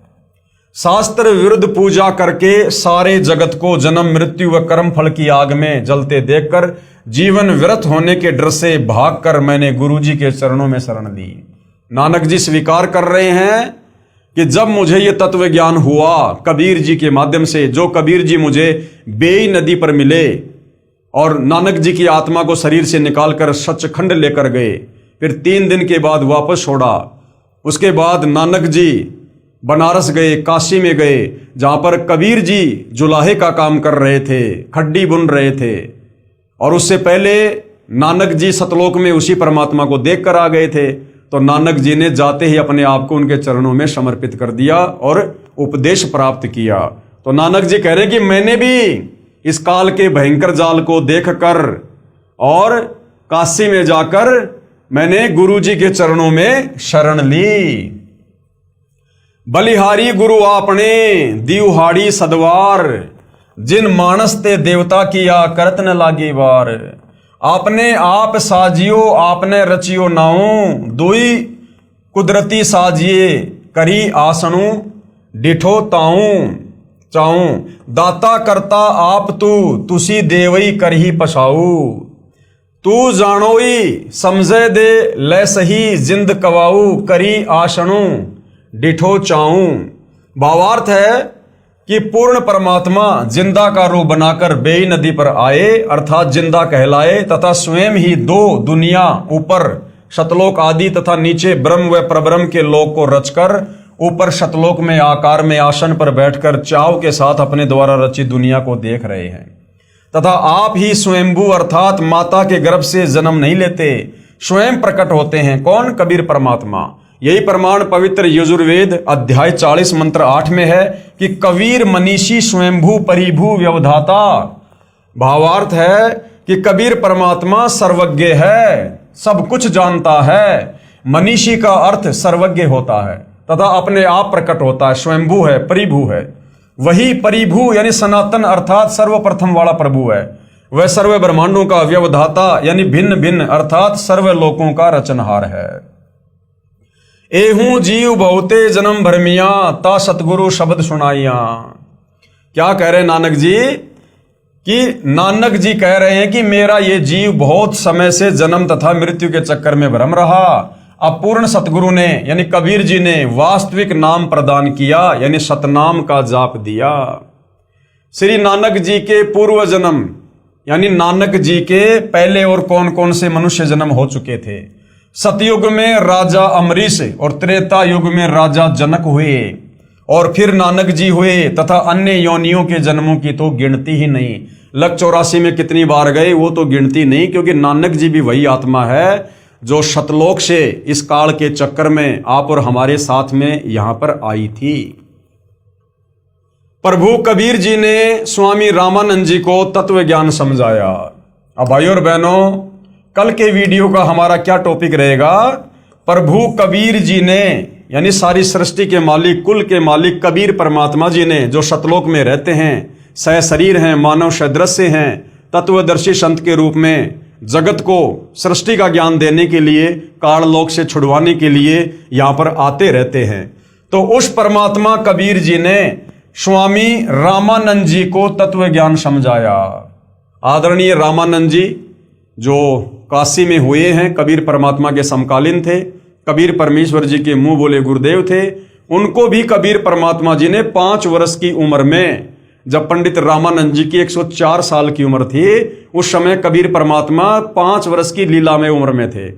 शास्त्र विरुद्ध पूजा करके सारे जगत को जन्म मृत्यु व कर्म फल की आग में जलते देखकर जीवन व्यर्थ होने के डर से भागकर मैंने गुरुजी के चरणों में शरण ली। नानक जी स्वीकार कर रहे हैं कि जब मुझे ये तत्व ज्ञान हुआ कबीर जी के माध्यम से, जो कबीर जी मुझे बेई नदी पर मिले और नानक जी की आत्मा को शरीर से निकालकर सचखंड लेकर गए, फिर 3 दिन के बाद वापस छोड़ा। उसके बाद नानक जी बनारस गए, काशी में गए, जहां पर कबीर जी जुलाहे का काम कर रहे थे, खड्डी बुन रहे थे, और उससे पहले नानक जी सतलोक में उसी परमात्मा को देख कर आ गए थे। तो नानक जी ने जाते ही अपने आप को उनके चरणों में समर्पित कर दिया और उपदेश प्राप्त किया। तो नानक जी कह रहे हैं कि मैंने भी इस काल के भयंकर जाल को देखकर और काशी में जाकर मैंने गुरु जी के चरणों में शरण ली। बलिहारी गुरु आपने दिवहाड़ी सदवार, जिन मानस ते देवता किया करत न लागी वार। आपने आप साजियो आपने रचियो नाऊ, दुई कुदरती साजिए करी आसनु डिठो ताऊ चाऊ। दाता करता आप तू तुसी देवई करही पछाऊ। तू जानोई समझे दे ले सही जिंद कवाऊ, करी आसनु डिठो चाऊ। भावार्थ है कि पूर्ण परमात्मा जिंदा का रूप बनाकर बेई नदी पर आए, अर्थात जिंदा कहलाए, तथा स्वयं ही 2 दुनिया, ऊपर शतलोक आदि तथा नीचे ब्रह्म व परब्रह्म के लोक को रचकर ऊपर शतलोक में आकार में आसन पर बैठकर चाव के साथ अपने द्वारा रचित दुनिया को देख रहे हैं। तथा आप ही स्वयंभू अर्थात माता के गर्भ से जन्म नहीं लेते, स्वयं प्रकट होते हैं। कौन? कबीर परमात्मा। यही प्रमाण पवित्र यजुर्वेद अध्याय 40 मंत्र 8 में है कि कबीर मनीषी स्वयंभू परिभू व्यवधाता। भावार्थ है कि कबीर परमात्मा सर्वज्ञ है, सब कुछ जानता है। मनीषी का अर्थ सर्वज्ञ होता है तथा अपने आप प्रकट होता है, स्वयंभू है, परिभू है। वही परिभू यानी सनातन अर्थात सर्वप्रथम वाला प्रभु है। वह सर्व ब्रह्मांडों का व्यवधाता यानी भिन्न भिन्न अर्थात सर्व लोकों का रचनहार है। एहू जीव बहुते जन्म भरमिया, ता सतगुरु शब्द सुनाइया। क्या कह रहे हैं नानक जी? कि नानक जी कह रहे हैं कि मेरा ये जीव बहुत समय से जन्म तथा मृत्यु के चक्कर में भ्रम रहा। अब पूर्ण सतगुरु ने यानी कबीर जी ने वास्तविक नाम प्रदान किया, यानी सतनाम का जाप दिया। श्री नानक जी के पूर्व जन्म यानी नानक जी के पहले और कौन कौन से मनुष्य जन्म हो चुके थे। सतयुग में राजा अमरीश और त्रेता युग में राजा जनक हुए और फिर नानक जी हुए तथा अन्य योनियों के जन्मों की तो गिनती ही नहीं। लग 84 में कितनी बार गए वो तो गिनती नहीं, क्योंकि नानक जी भी वही आत्मा है जो शतलोक से इस काल के चक्कर में आप और हमारे साथ में यहां पर आई थी। प्रभु कबीर जी ने स्वामी रामानंद जी को तत्व ज्ञान समझाया। अब भाइयों और बहनों, कल के वीडियो का हमारा क्या टॉपिक रहेगा? प्रभु कबीर जी ने, यानी सारी सृष्टि के मालिक, कुल के मालिक कबीर परमात्मा जी ने, जो सतलोक में रहते हैं, सहशरीर हैं, मानव सदृश्य हैं, तत्वदर्शी संत के रूप में जगत को सृष्टि का ज्ञान देने के लिए, काललोक से छुड़वाने के लिए यहां पर आते रहते हैं। तो उस परमात्मा कबीर जी ने स्वामी रामानंद जी को तत्व ज्ञान समझाया। आदरणीय रामानंद जी जो काशी में हुए हैं, कबीर परमात्मा के समकालीन थे, कबीर परमेश्वर जी के मुंह बोले गुरुदेव थे। उनको भी कबीर परमात्मा जी ने 5 वर्ष की उम्र में, जब पंडित रामानंद जी की 104 साल की उम्र थी, उस समय कबीर परमात्मा 5 वर्ष की लीला में उम्र में थे।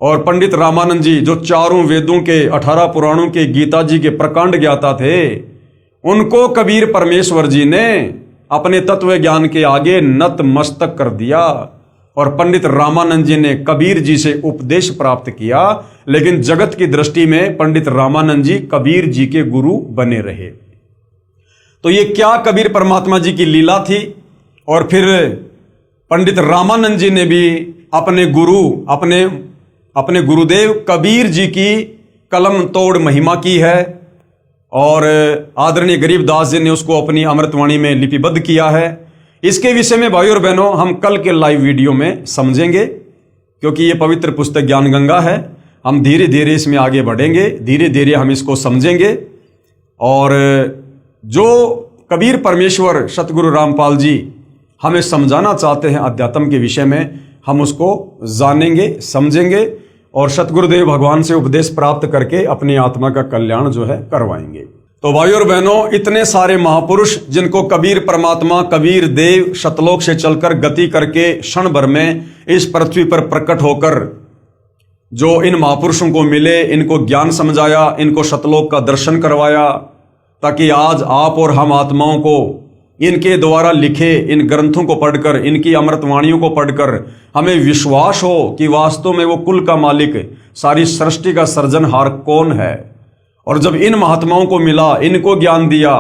और पंडित रामानंद जी जो चारों वेदों के, 18 पुराणों के, गीता जी के प्रकांड ज्ञाता थे, उनको कबीर परमेश्वर जी ने अपने तत्व ज्ञान के आगे नतमस्तक कर दिया। और पंडित रामानंद जी ने कबीर जी से उपदेश प्राप्त किया, लेकिन जगत की दृष्टि में पंडित रामानंद जी कबीर जी के गुरु बने रहे। तो ये क्या कबीर परमात्मा जी की लीला थी। और फिर पंडित रामानंद जी ने भी अपने गुरु, अपने गुरुदेव कबीर जी की कलम तोड़ महिमा की है। और आदरणीय गरीबदास जी ने उसको अपनी अमृतवाणी में लिपिबद्ध किया है। इसके विषय में भाइयों और बहनों हम कल के लाइव वीडियो में समझेंगे, क्योंकि ये पवित्र पुस्तक ज्ञान गंगा है। हम धीरे धीरे इसमें आगे बढ़ेंगे, धीरे धीरे हम इसको समझेंगे। और जो कबीर परमेश्वर सतगुरु रामपाल जी हमें समझाना चाहते हैं अध्यात्म के विषय में, हम उसको जानेंगे, समझेंगे और सतगुरुदेव भगवान से उपदेश प्राप्त करके अपनी आत्मा का कल्याण जो है करवाएंगे। तो भाइयों और बहनों, इतने सारे महापुरुष जिनको कबीर परमात्मा, कबीर देव सतलोक से चलकर गति करके क्षण भर में इस पृथ्वी पर प्रकट होकर जो इन महापुरुषों को मिले, इनको ज्ञान समझाया, इनको सतलोक का दर्शन करवाया, ताकि आज आप और हम आत्माओं को इनके द्वारा लिखे इन ग्रंथों को पढ़कर, इनकी अमृतवाणियों को पढ़कर हमें विश्वास हो कि वास्तव में वो कुल का मालिक, सारी सृष्टि का सृजनहार कौन है। और जब इन महात्माओं को मिला, इनको ज्ञान दिया,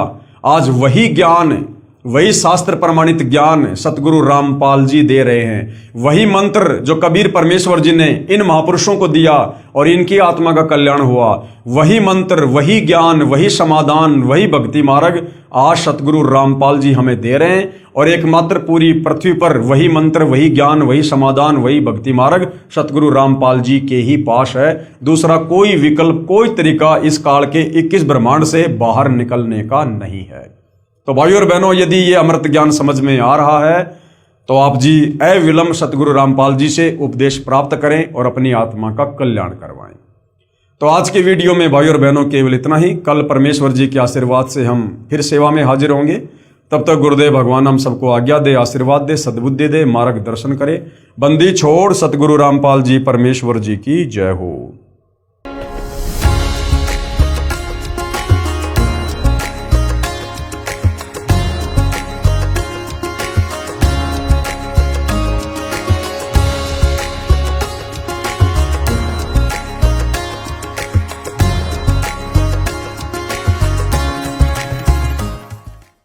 आज वही ज्ञान, वही शास्त्र प्रमाणित ज्ञान सतगुरु रामपाल जी दे रहे हैं। वही मंत्र जो कबीर परमेश्वर जी ने इन महापुरुषों को दिया और इनकी आत्मा का कल्याण हुआ, वही मंत्र, वही ज्ञान, वही समाधान, वही भक्ति मार्ग आज सतगुरु रामपाल जी हमें दे रहे हैं। और एकमात्र पूरी पृथ्वी पर वही मंत्र, वही ज्ञान, वही समाधान, वही भक्ति मार्ग सतगुरु रामपाल जी के ही पास है। दूसरा कोई विकल्प, कोई तरीका इस काल के 21 ब्रह्मांड से बाहर निकलने का नहीं है। तो भाइयों और बहनों, यदि ये अमृत ज्ञान समझ में आ रहा है तो आप जी अविलंब सतगुरु रामपाल जी से उपदेश प्राप्त करें और अपनी आत्मा का कल्याण करवाएं। तो आज के वीडियो में भाइयों और बहनों केवल इतना ही। कल परमेश्वर जी के आशीर्वाद से हम फिर सेवा में हाजिर होंगे। तब तक गुरुदेव भगवान हम सबको आज्ञा दे, आशीर्वाद दे, सद्बुद्धि दे, मार्गदर्शन करे। बंदी छोड़ सतगुरु रामपाल जी परमेश्वर जी की जय हो।